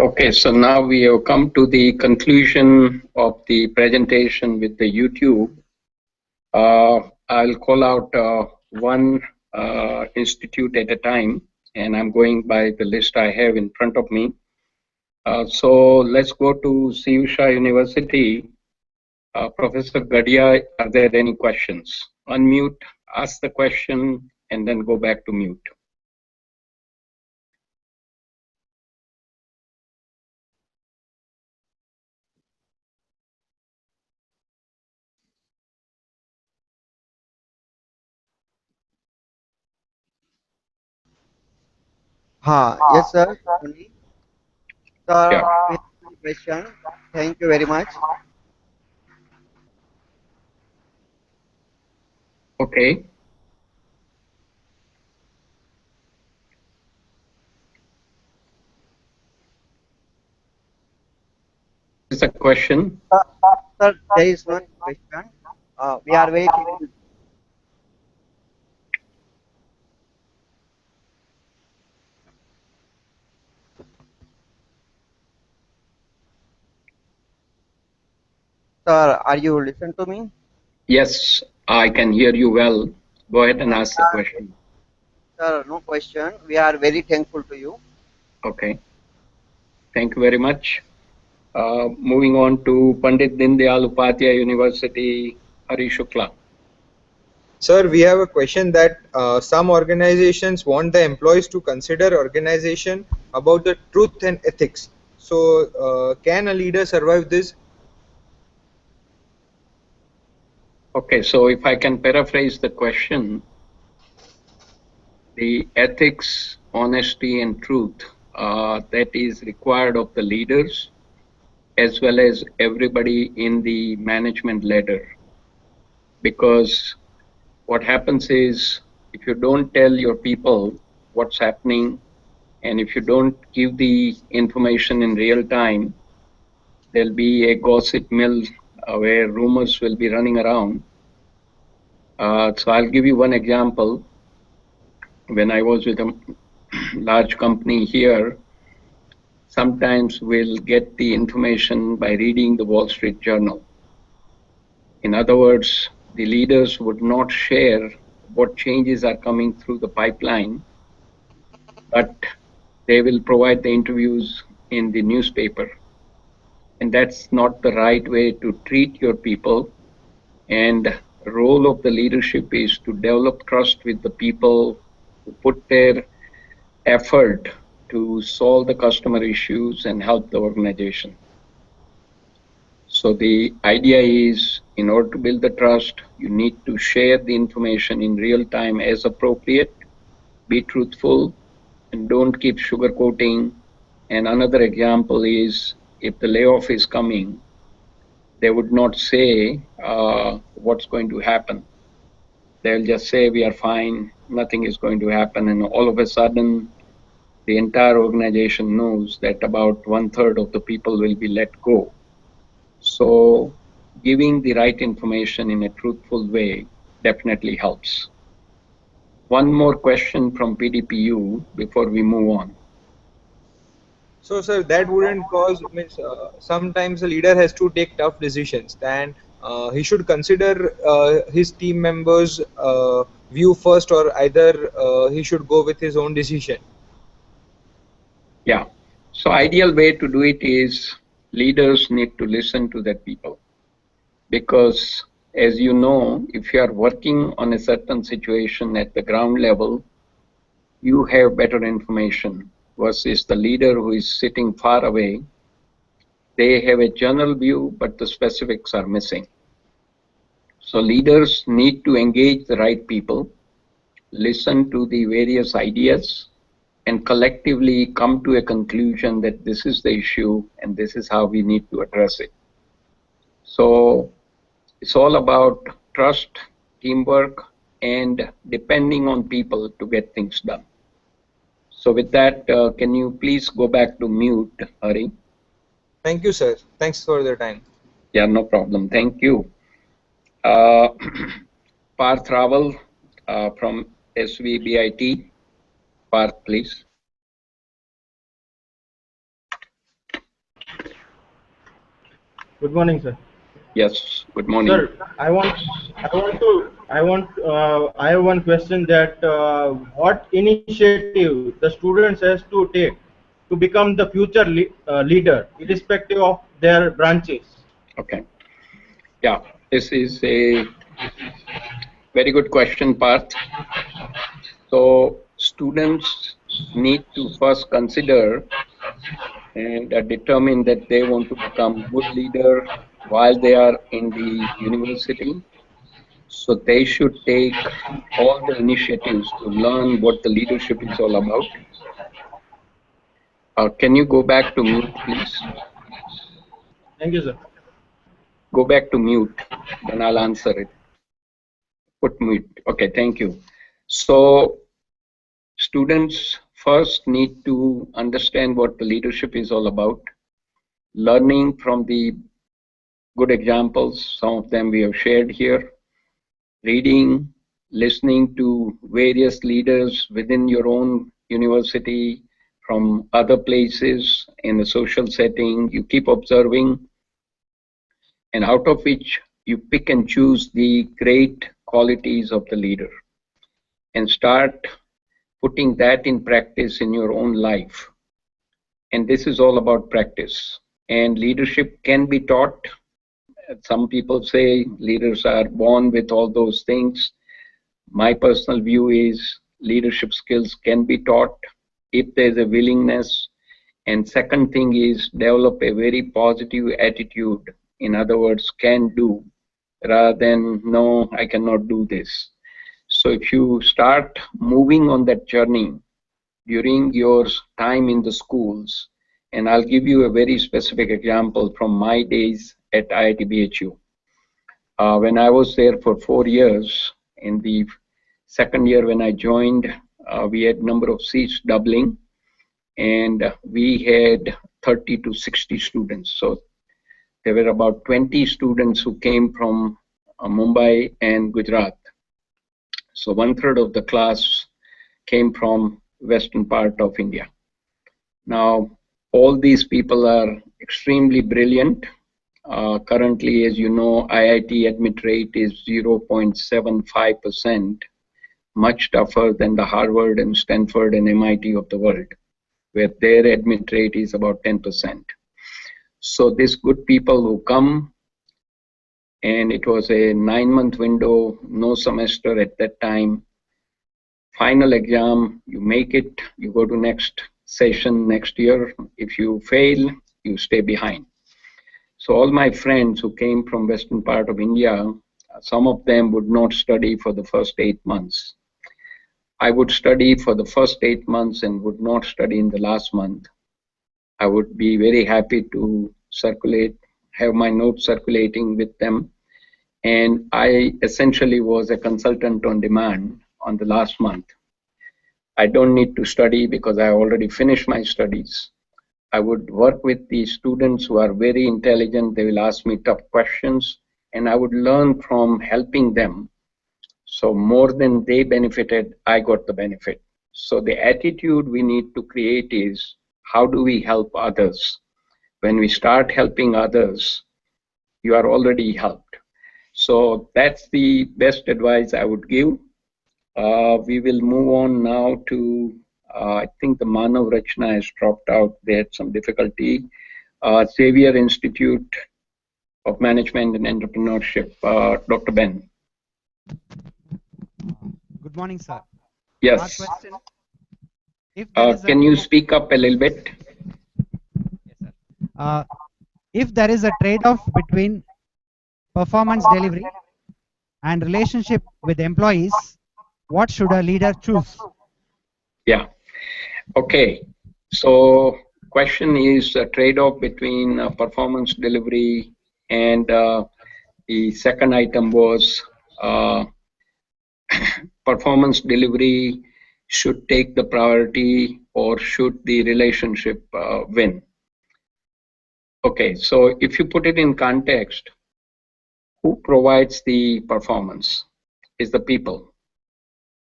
Okay, so now we have come to the conclusion of the presentation with the YouTube. I'll call out one institute at a time, and I'm going by the list I have in front of me. So let's go to Sivasha University. Professor Gadia, are there any questions? Unmute, ask the question, and then go back to mute. Yes, sir. Tony. Sir, Yeah, we have one question. Thank you very much. okay. What is the question? Sir, sir, there is one question. We are very thankful. Sir, are you listen to me? Yes, I can hear you well. Go ahead and ask the question. Sir, no question. We are very thankful to you. Okay, thank you very much. Moving on to Pandit Dindayal Upadhyay University, Hari Shukla. Sir, we have a question that some organizations want the employees to consider organization about the truth and ethics. So, can a leader survive this? Okay, so if I can paraphrase the question, the ethics, honesty, and truth that is required of the leaders as well as everybody in the management ladder. Because what happens is if you don't tell your people what's happening and if you don't give the information in real time, there'll be a gossip mill where rumors will be running around. So I'll give you one example. When I was with a large company here, sometimes we'll get the information by reading the Wall Street Journal. In other words, the leaders would not share what changes are coming through the pipeline, but they will provide the interviews in the newspaper. And that's not the right way to treat your people. And the role of the leadership is to develop trust with the people who put their effort to solve the customer issues and help the organization. So the idea is in order to build the trust, you need to share the information in real time as appropriate, be truthful, and don't keep sugarcoating. And another example is if the layoff is coming, they would not say what's going to happen. They'll just say we are fine, nothing is going to happen, and all of a sudden the entire organization knows that about 1/3 of the people will be let go. So giving the right information in a truthful way definitely helps. One more question from PDPU before we move on. So, sir, that wouldn't cause means sometimes a leader has to take tough decisions, and he should consider his team members' view first, or either he should go with his own decision. Yeah. So ideal way to do it is leaders need to listen to their people because as you know, if you are working on a certain situation at the ground level, you have better information versus the leader who is sitting far away. They have a general view, but the specifics are missing. So leaders need to engage the right people, listen to the various ideas, and collectively come to a conclusion that this is the issue and this is how we need to address it. So it's all about trust, teamwork, and depending on people to get things done. So with that, can you please go back to mute, Hari? Thank you, sir. Thanks for the time. Yeah, no problem. Thank you. Uh, Parth Raval from SVBIT. Parth, please. Good morning, sir. Yes, good morning. Sir, I have one question that what initiative the students has to take to become the future leader, irrespective of their branches. Okay. Yeah, this is a very good question, Parth. So students need to first consider and determine that they want to become good leader while they are in the university. So they should take all the initiatives to learn what the leadership is all about. Can you go back to mute, please? Thank you, sir. Go back to mute, then I'll answer it. Put mute. Okay, thank you. So students first need to understand what the leadership is all about, learning from the good examples, some of them we have shared here, reading, listening to various leaders within your own university, from other places in a social setting, you keep observing, and out of which you pick and choose the great qualities of the leader and start putting that in practice in your own life. And this is all about practice. And leadership can be taught. Some people say leaders are born with all those things. My personal view is leadership skills can be taught if there's a willingness. And second thing is develop a very positive attitude. In other words, can do rather than no, I cannot do this. So if you start moving on that journey during your time in the schools, and I'll give you a very specific example from my days at IIT BHU. When I was there for 4 years, in the second year when I joined, we had number of seats doubling, and we had 30 to 60 students. So there were about 20 students who came from Mumbai and Gujarat. So 1/3 of the class came from western part of India. Now, all these people are extremely brilliant. Currently, as you know, IIT admit rate is 0.75%, much tougher than the Harvard and Stanford and MIT of the world, where their admit rate is about 10%. So these good people who come, and it was a 9-month window, no semester at that time. Final exam, you make it, you go to next session next year. If you fail, you stay behind. So all my friends who came from western part of India, some of them would not study for the first 8 months. I would study for the first 8 months and would not study in the last month. I would be very happy to circulate, have my notes circulating with them. And I essentially was a consultant on demand on the last month. I don't need to study because I already finished my studies. I would work with the students who are very intelligent. They will ask me tough questions, and I would learn from helping them. So more than they benefited, I got the benefit. So the attitude we need to create is, how do we help others? When we start helping others, you are already helped. So that's the best advice I would give. We will move on now to, I think the Manav Rachna has dropped out. They had some difficulty. Xavier Institute of Management and Entrepreneurship, Dr. Ben. Good morning, sir. Yes. Our question, if there is can you speak up a little bit? Yes, sir. If there is a trade-off between performance delivery and relationship with employees, what should a leader choose? Yeah. Okay. So question is a trade-off between performance delivery and the second item was performance delivery should take the priority or should the relationship win? Okay, so if you put it in context, who provides the performance is the people.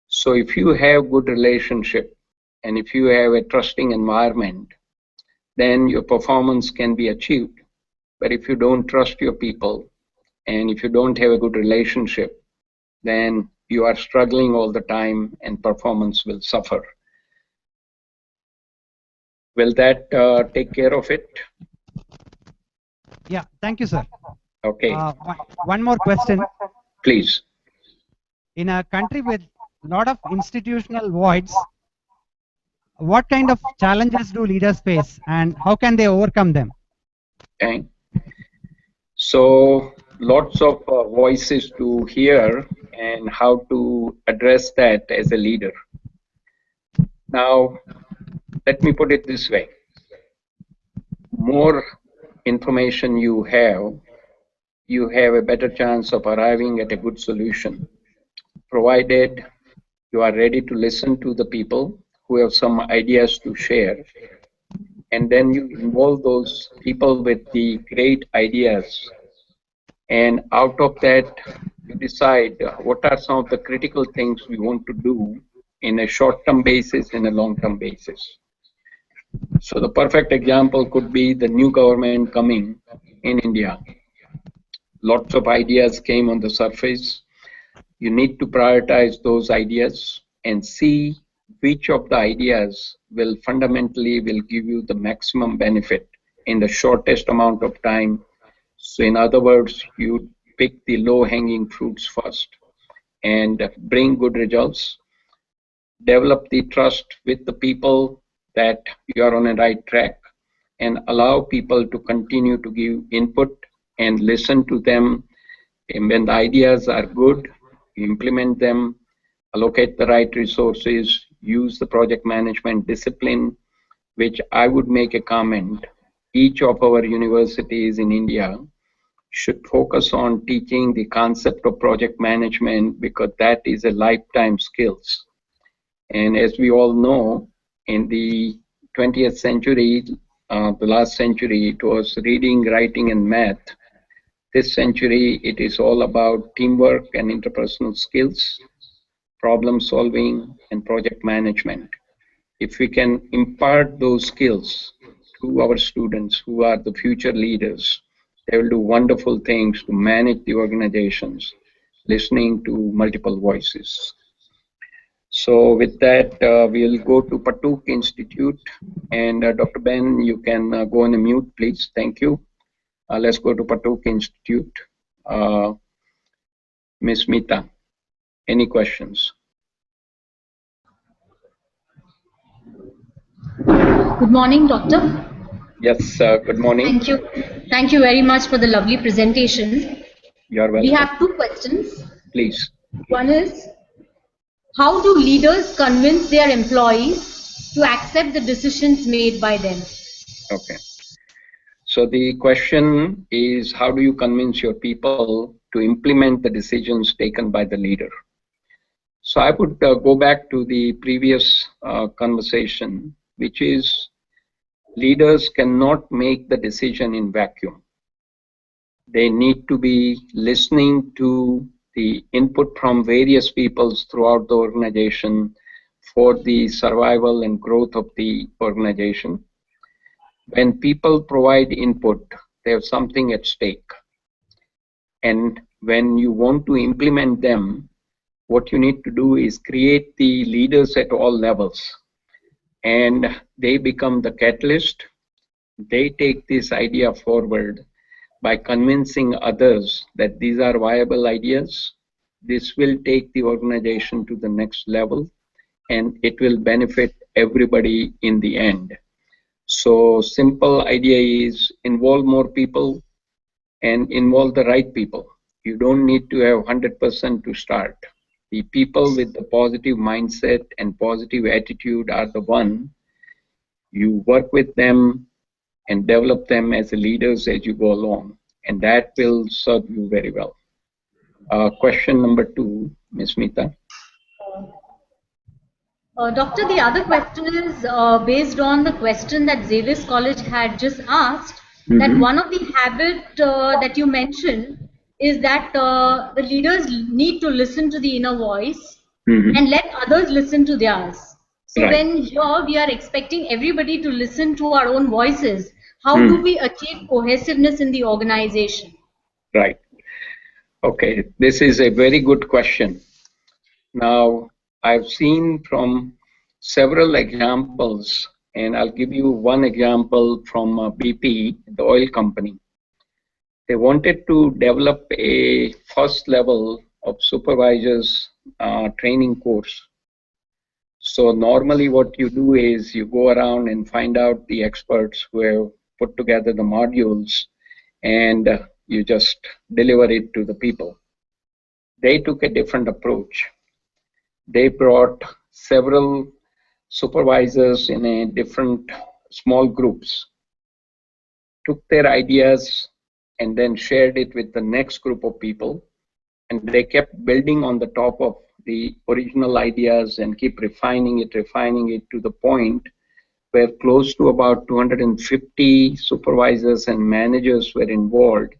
So if you have good relationship and if you have a trusting environment, then your performance can be achieved. But if you don't trust your people and if you don't have a good relationship, then you are struggling all the time and performance will suffer. Will that take care of it? Yeah, thank you, sir. Okay, One more question. please. In a country with a lot of institutional voids, what kind of challenges do leaders face and how can they overcome them? Okay. So lots of voices to hear and how to address that as a leader. Now, let me put it this way. More information you have a better chance of arriving at a good solution, provided you are ready to listen to the people who have some ideas to share, and then you involve those people with the great ideas, and out of that you decide what are some of the critical things we want to do in a short-term basis and a long-term basis. So the perfect example could be the new government coming in India. Lots of ideas came on the surface. You need to prioritize those ideas and see which of the ideas will fundamentally will give you the maximum benefit in the shortest amount of time. So in other words, you pick the low-hanging fruits first and bring good results. Develop the trust with the people that you are on a right track and allow people to continue to give input and listen to them. And when the ideas are good, you implement them, allocate the right resources, use the project management discipline, which I would make a comment. Each of our universities in India should focus on teaching the concept of project management because that is a lifetime skills. And as we all know, in the 20th century, the last century, it was reading, writing, and math. This century, it is all about teamwork and interpersonal skills, problem solving, and project management. If we can impart those skills to our students who are the future leaders, they will do wonderful things to manage the organizations, listening to multiple voices. So with that, we'll go to Patuk Institute. And Dr. Ben, you can go on a mute, please. Thank you. Let's go to Patuk Institute. Ms. Mita, any questions? Good morning, Doctor. Yes, good morning. Thank you. Thank you very much for the lovely presentation. You're welcome. We have two questions. Please. One is, how do leaders convince their employees to accept the decisions made by them? Okay. So the question is, how do you convince your people to implement the decisions taken by the leader? So I would go back to the previous conversation, which is leaders cannot make the decision in vacuum. They need to be listening to the input from various peoples throughout the organization for the survival and growth of the organization. When people provide input, they have something at stake. And when you want to implement them, what you need to do is create the leaders at all levels. And they become the catalyst. They take this idea forward by convincing others that these are viable ideas. This will take the organization to the next level and it will benefit everybody in the end. So simple idea is involve more people and involve the right people. You don't need to have 100% to start. The people with the positive mindset and positive attitude are the one. You work with them and develop them as leaders as you go along, and that will serve you very well. Question number 2, Ms. Mita. Doctor, the other question is based on the question that Xavier's College had just asked, that one of the habit that you mentioned is that the leaders need to listen to the inner voice and let others listen to theirs. So when here we are expecting everybody to listen to our own voices, How do we achieve cohesiveness in the organization? Right. Okay, this is a very good question. Now, I've seen from several examples, and I'll give you one example from BP, the oil company. They wanted to develop a first level of supervisors training course. So normally what you do is you go around and find out the experts who have put together the modules, and you just deliver it to the people. They took a different approach. They brought several supervisors in a different small groups, took their ideas and then shared it with the next group of people, and they kept building on the top of the original ideas and keep refining it to the point where close to about 250 supervisors and managers were involved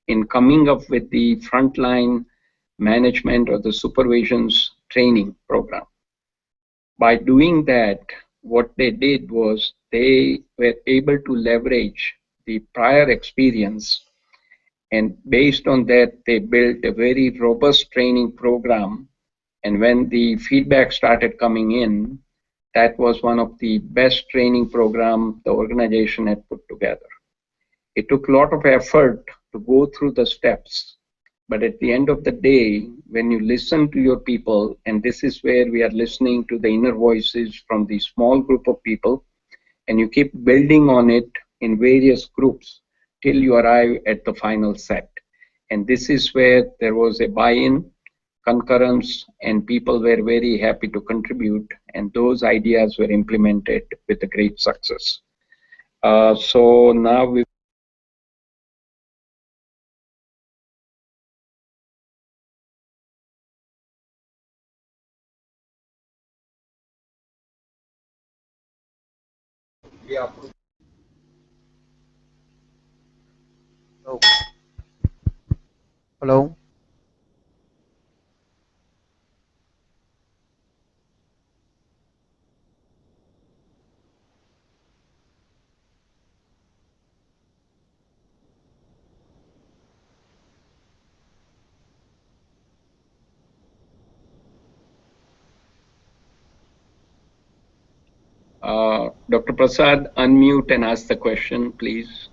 in coming up with the frontline management or the supervision's training program. By doing that, what they did was they were able to leverage the prior experience, and based on that, they built a very robust training program. And when the feedback started coming in, that was one of the best training program the organization had put together. It took a lot of effort to go through the steps, but at the end of the day, when you listen to your people, and this is where we are listening to the inner voices from the small group of people, and you keep building on it in various groups till you arrive at the final set. And this is where there was a buy-in, concurrence, and people were very happy to contribute, and those ideas were implemented with a great success. So now we Oh, hello. Dr. Prasad, unmute and ask the question, please.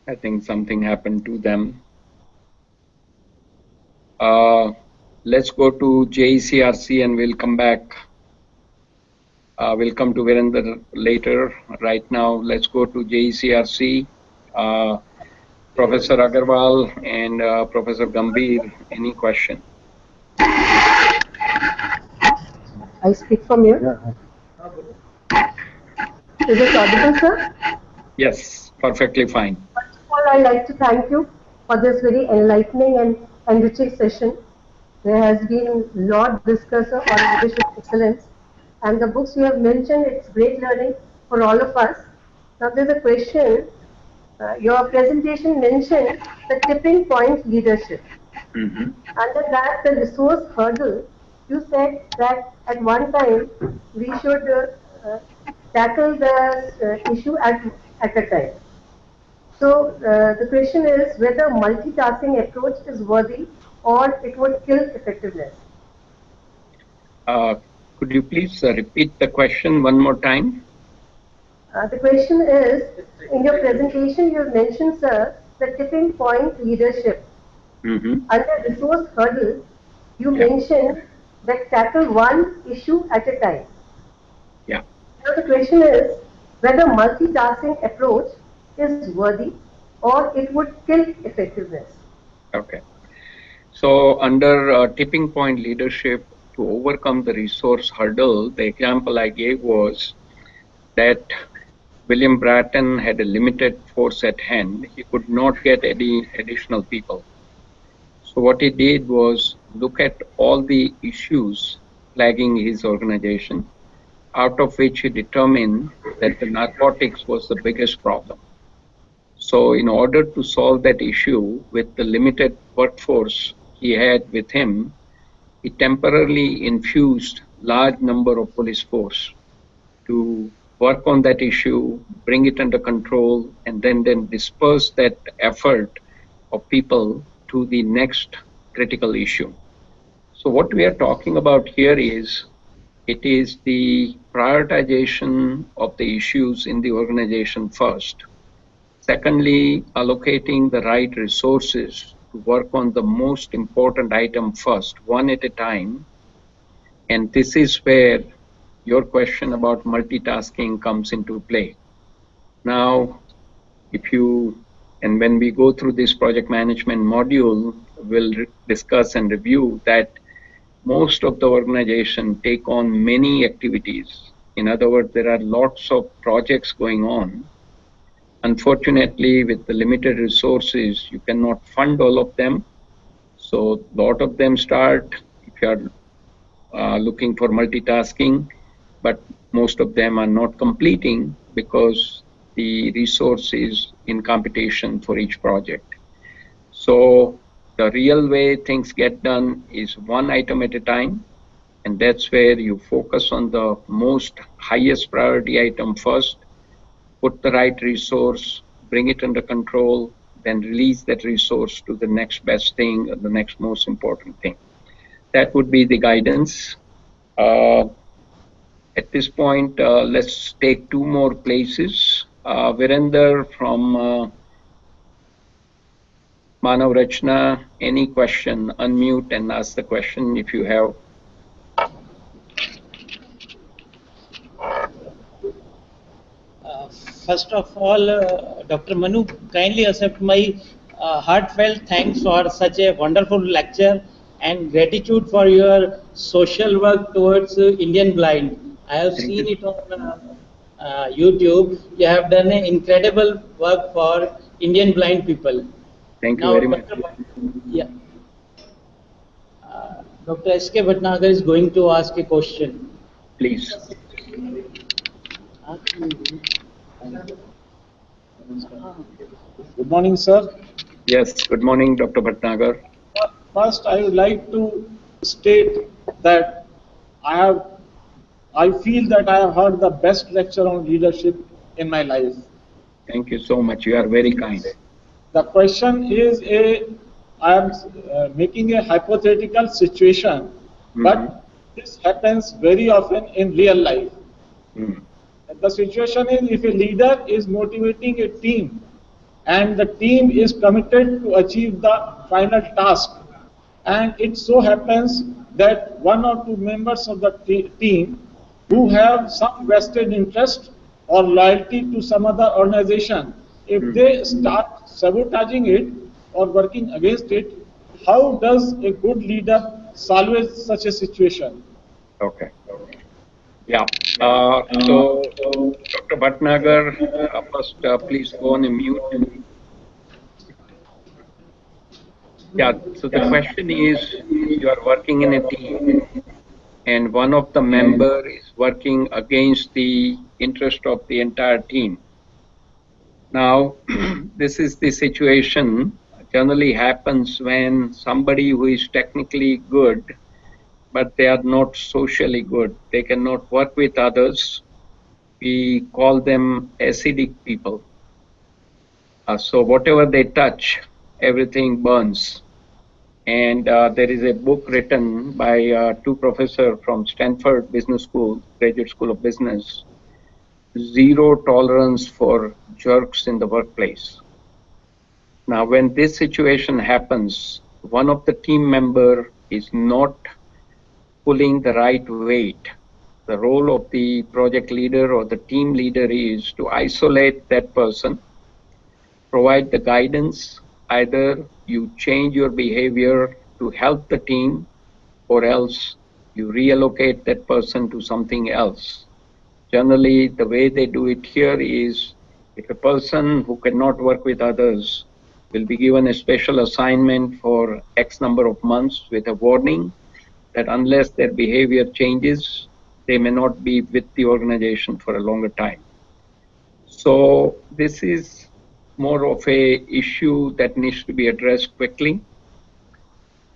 I think something happened to them. Let's go to JECRC and we'll come back. We'll come to Virender later. Right now, let's go to JECRC. Professor Agarwal and Professor Gambhir, any question? I speak from here. Is it audible, sir? Yes, perfectly fine. First of all, I'd like to thank you for this very enlightening and enriching session. There has been a lot discussed on leadership excellence, and the books you have mentioned, it's great learning for all of us. Now, there's a question. Your presentation mentioned the tipping point leadership. Under that, the resource hurdle, you said that at one time we should tackle the issue at a time. So the question is whether multitasking approach is worthy or it would kill effectiveness. Could you please repeat the question one more time? The question is, in your presentation you mentioned, sir, the tipping point leadership. Under resource hurdle, you mentioned that tackle one issue at a time. Yeah. Now the question is whether multitasking approach is worthy or it would kill effectiveness. Okay. So under tipping point leadership, to overcome the resource hurdle, the example I gave was that William Bratton had a limited force at hand. He could not get any additional people. So what he did was look at all the issues plaguing his organization, out of which he determined that the narcotics was the biggest problem. So in order to solve that issue with the limited workforce, he had with him, he temporarily infused large number of police force to work on that issue, bring it under control, and then disperse that effort of people to the next critical issue. So what we are talking about here is it is the prioritization of the issues in the organization first. Secondly, allocating the right resources to work on the most important item first, one at a time. And this is where your question about multitasking comes into play. Now, if you, and when we go through this project management module, we'll discuss and review that most of the organization take on many activities. In other words, there are lots of projects going on. Unfortunately, with the limited resources, you cannot fund all of them. So a lot of them start, if you are looking for multitasking, but most of them are not completing because the resource is in competition for each project. So the real way things get done is one item at a time, and that's where you focus on the most highest priority item first, put the right resource, bring it under control, then release that resource to the next best thing or the next most important thing. That would be the guidance. At this point, let's take two more places. Virender from Manav Rachna, any question, unmute and ask the question if you have. First of all, Dr. Manu, kindly accept my heartfelt thanks for such a wonderful lecture and gratitude for your social work towards Indian blind. I have Thank seen you. it on YouTube. You have done an incredible work for Indian blind people. Thank you Now, very much. Yeah, Dr. S.K. Bhatnagar is going to ask a question. Please. Good morning, sir. Yes, good morning, Dr. Bhatnagar. First, I would like to state that I have, I feel that I have heard the best lecture on leadership in my life. Thank you so much. You are very kind. The question is I am making a hypothetical situation, but this happens very often in real life. The situation is if a leader is motivating a team and the team is committed to achieve the final task, and it so happens that one or two members of the team who have some vested interest or loyalty to some other organization, if they start sabotaging it or working against it, how does a good leader salvage such a situation? Okay. Yeah. So, Dr. Bhatnagar, first, please go on mute. Yeah. So the question is, you are working in a team, and one of the member is working against the interest of the entire team. Now, this is the situation generally happens when somebody who is technically good, but they are not socially good. They cannot work with others. We call them acidic people. So whatever they touch, everything burns. And there is a book written by two professors from Stanford Business School, Graduate School of Business, Zero Tolerance for Jerks in the Workplace. Now, when this situation happens, one of the team member is not pulling the right weight. The role of the project leader or the team leader is to isolate that person, provide the guidance. Either you change your behavior to help the team, or else you reallocate that person to something else. Generally, the way they do it here is if a person who cannot work with others will be given a special assignment for X number of months with a warning that unless their behavior changes, they may not be with the organization for a longer time. So this is more of a issue that needs to be addressed quickly.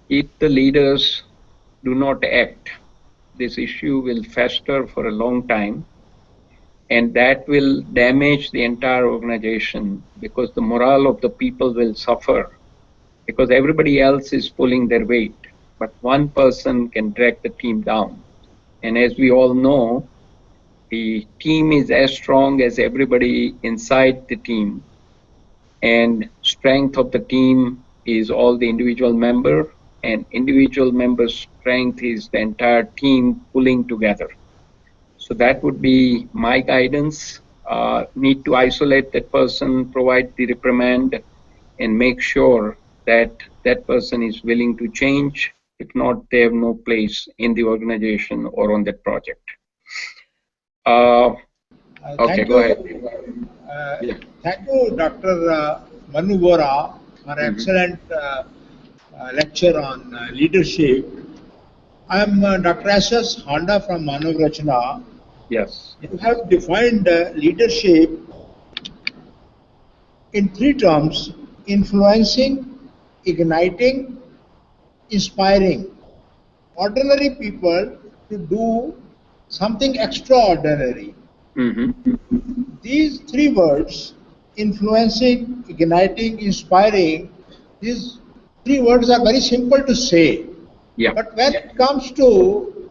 If the leaders do not act, this issue will fester for a long time, and that will damage the entire organization because the morale of the people will suffer because everybody else is pulling their weight, but one person can drag the team down. And as we all know, the team is as strong as everybody inside the team, and strength of the team is all the individual member, and individual members' strength is the entire team pulling together. So that would be my guidance. Need to isolate that person, provide the reprimand, and make sure that that person is willing to change. If not, they have no place in the organization or on that project. Okay, Thank go you. ahead. Yeah. Thank you, Dr. Manu Vora, for excellent lecture on leadership. I am Dr. S.S. Honda from Manu Rachana. Yes. You have defined leadership in three terms: influencing, igniting, inspiring ordinary people to do something extraordinary. These three words, influencing, igniting, inspiring, these three words are very simple to say. Yeah. But when it comes to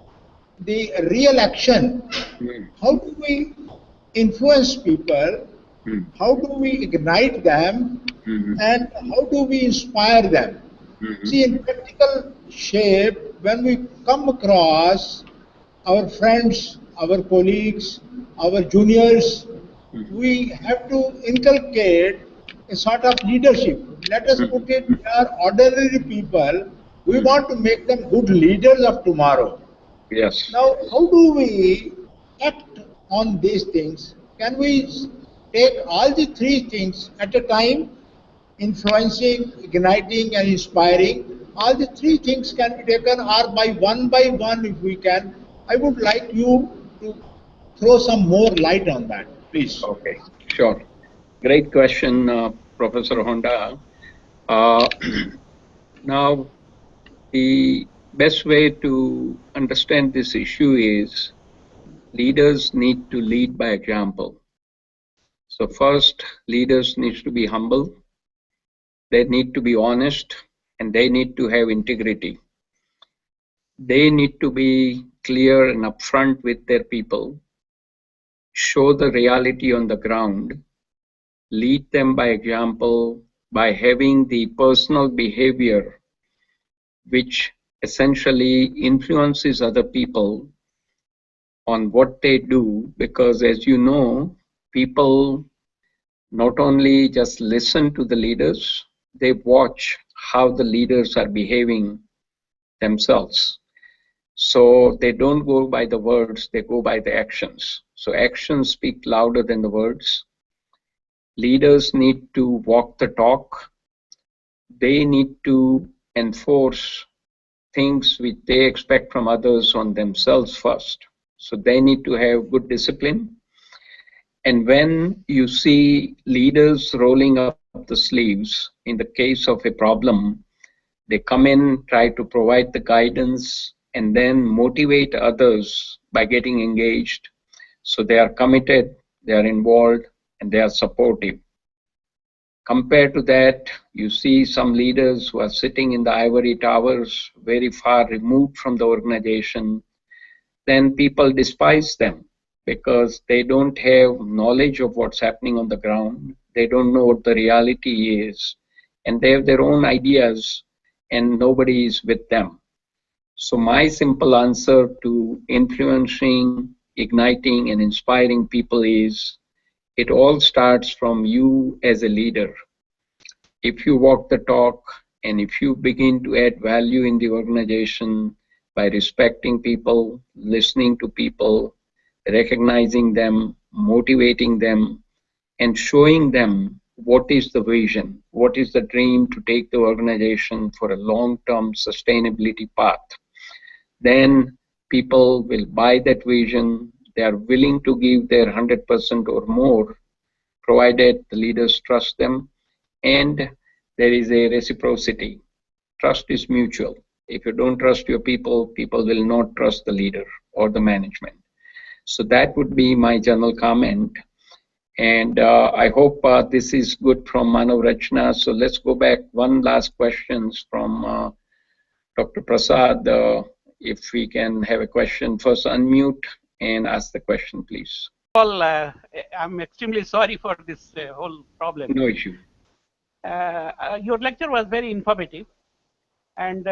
the real action, how do we influence people? How do we ignite them? And how do we inspire them? See, in practical shape, when we come across our friends, our colleagues, our juniors, we have to inculcate a sort of leadership. Let us put it, they are ordinary people. We want to make them good leaders of tomorrow. Yes. Now, how do we act on these things? Can we take all the three things at a time? Influencing, igniting, and inspiring. All the three things can be taken, or by one if we can. I would like you to throw some more light on that, please. Okay, sure. Great question, Professor Honda. Uh, now, the best way to understand this issue is leaders need to lead by example. So first, leaders need to be humble, they need to be honest, and they need to have integrity. They need to be clear and upfront with their people, show the reality on the ground, lead them by example by having the personal behavior which essentially influences other people on what they do, because as you know, people not only just listen to the leaders, they watch how the leaders are behaving themselves. So they don't go by the words, they go by the actions. So actions speak louder than the words. Leaders need to walk the talk. They need to enforce things which they expect from others on themselves first. So they need to have good discipline. And when you see leaders rolling up the sleeves in the case of a problem, they come in, try to provide the guidance, and then motivate others by getting engaged. So they are committed, they are involved, and they are supportive. Compared to that, you see some leaders who are sitting in the ivory towers, very far removed from the organization. Then people despise them because they don't have knowledge of what's happening on the ground. They don't know what the reality is, and they have their own ideas, and nobody is with them. So my simple answer to influencing, igniting, and inspiring people is it all starts from you as a leader. If you walk the talk and if you begin to add value in the organization by respecting people, listening to people, recognizing them, motivating them, and showing them what is the vision, what is the dream to take the organization for a long-term sustainability path, then people will buy that vision. They are willing to give their 100% or more, provided the leaders trust them and there is a reciprocity. trust is mutual. If you don't trust your people, people will not trust the leader or the management. So that would be my general comment. And I hope this is good from Manav Rachna. So let's go back. One last questions from Dr. Prasad. If we can have a question, first unmute and ask the question, please. All, I'm extremely sorry for this whole problem. No issue. Your lecture was very informative, and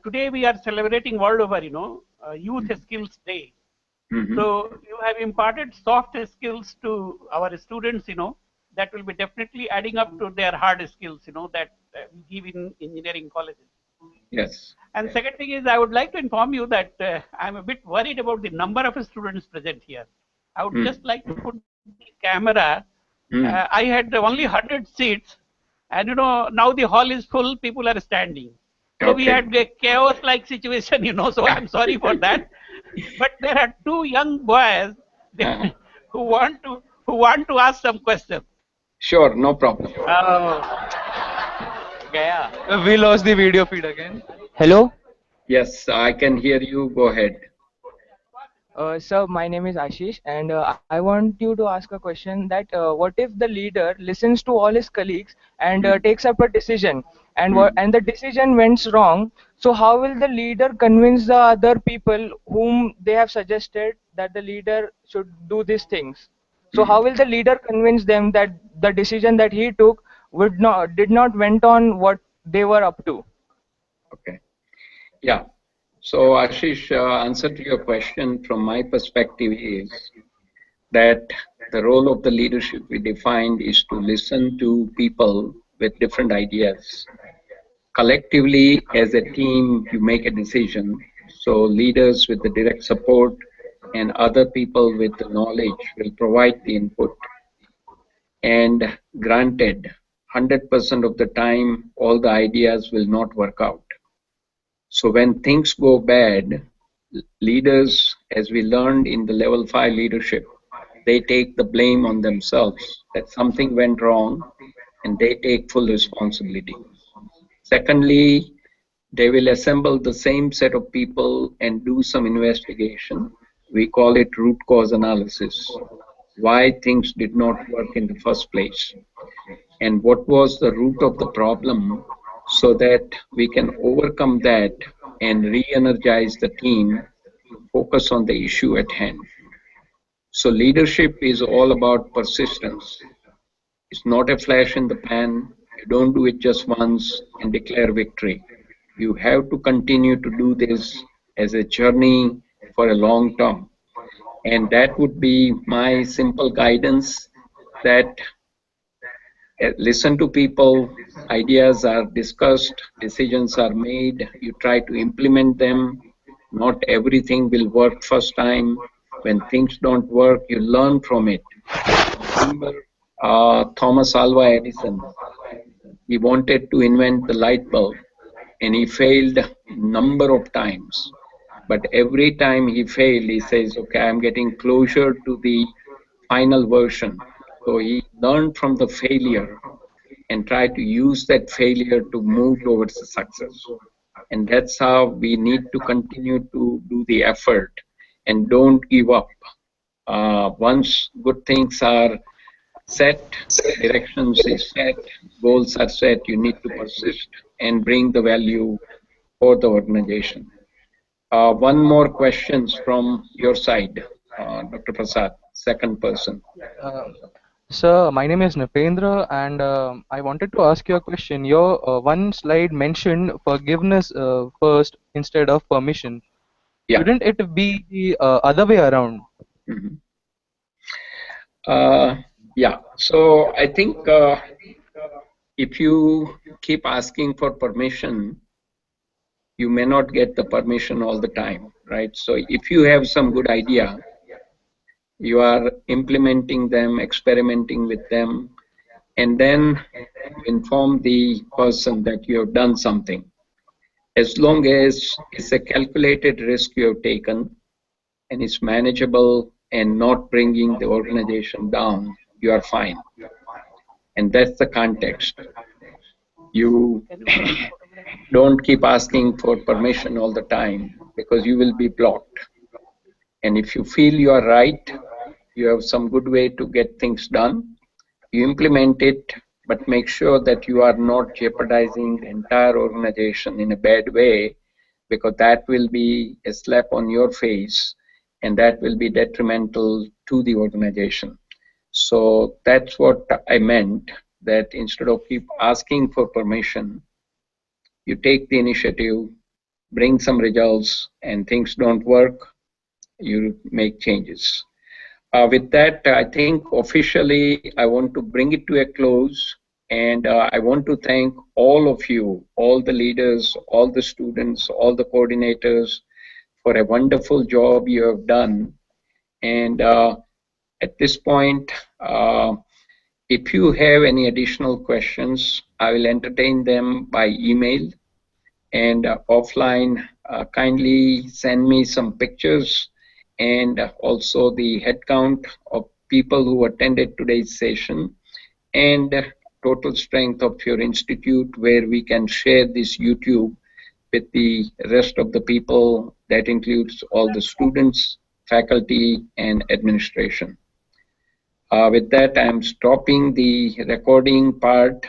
today we are celebrating world over, Youth Skills Day. So you have imparted soft skills to our students, that will be definitely adding up to their hard skills, that we give in engineering colleges. Yes. And second thing is, I would like to inform you that I'm a bit worried about the number of students present here. I would just like to put the camera. I had only 100 seats, and now the hall is full. People are standing. So we had a chaos-like situation, So I'm sorry for that. But there are two young boys who want to ask some questions. Sure, no problem. We lost the video feed again. Hello? Yes, I can hear you. Go ahead. Sir, my name is Ashish, and I want you to ask a question that what if the leader listens to all his colleagues and takes up a decision, and and the decision went wrong? So how will the leader convince the other people whom they have suggested that the leader should do these things? So how will the leader convince them that the decision that he took did not went on what they were up to? Okay. Yeah. So Ashish, answer to your question from my perspective is that the role of the leadership we defined is to listen to people with different ideas. Collectively, as a team, you make a decision. So leaders with the direct support and other people with the knowledge will provide the input. And granted, 100% of the time, all the ideas will not work out. So when things go bad, leaders, as we learned in the level 5 leadership, they take the blame on themselves that something went wrong and they take full responsibility. Secondly, they will assemble the same set of people and do some investigation. We call it root cause analysis. Why things did not work in the first place and what was the root of the problem, so that we can overcome that and re-energize the team to focus on the issue at hand. So leadership is all about persistence. It's not a flash in the pan. You don't do it just once and declare victory. You have to continue to do this as a journey for a long term. And that would be my simple guidance, that listen to people, ideas are discussed, decisions are made, you try to implement them. Not everything will work first time. When things don't work, you learn from it. Remember Thomas Alva Edison. He wanted to invent the light bulb and he failed number of times. But every time he failed, he says, okay, I'm getting closer to the final version. So he learned from the failure and try to use that failure to move towards the success. And that's how we need to continue to do the effort and don't give up. Once good things are set, directions is set, goals are set, you need to persist and bring the value for the organization. One more questions from your side, Dr. Prasad, second person. Sir, my name is Nipendra, and I wanted to ask you a question. Your one slide mentioned forgiveness first instead of permission. Yeah. Shouldn't it be the other way around? Yeah. So I think if you keep asking for permission, you may not get the permission all the time, right? So if you have some good idea, you are implementing them, experimenting with them, and then inform the person that you have done something. As long as it's a calculated risk you have taken and it's manageable and not bringing the organization down, you are fine. And that's the context. You Don't keep asking for permission all the time because you will be blocked. And if you feel you are right, you have some good way to get things done, you implement it, but make sure that you are not jeopardizing the entire organization in a bad way, because that will be a slap on your face and that will be detrimental to the organization. So that's what I meant, that instead of keep asking for permission, you take the initiative, bring some results, and things don't work, you make changes. With that, I think officially I want to bring it to a close, and I want to thank all of you, all the leaders, all the students, all the coordinators for a wonderful job you have done. And at this point, if you have any additional questions, I will entertain them by email, and offline, kindly send me some pictures and also the head count of people who attended today's session and total strength of your institute, where we can share this YouTube with the rest of the people. That includes all the students, faculty, and administration. With that, I'm stopping the recording part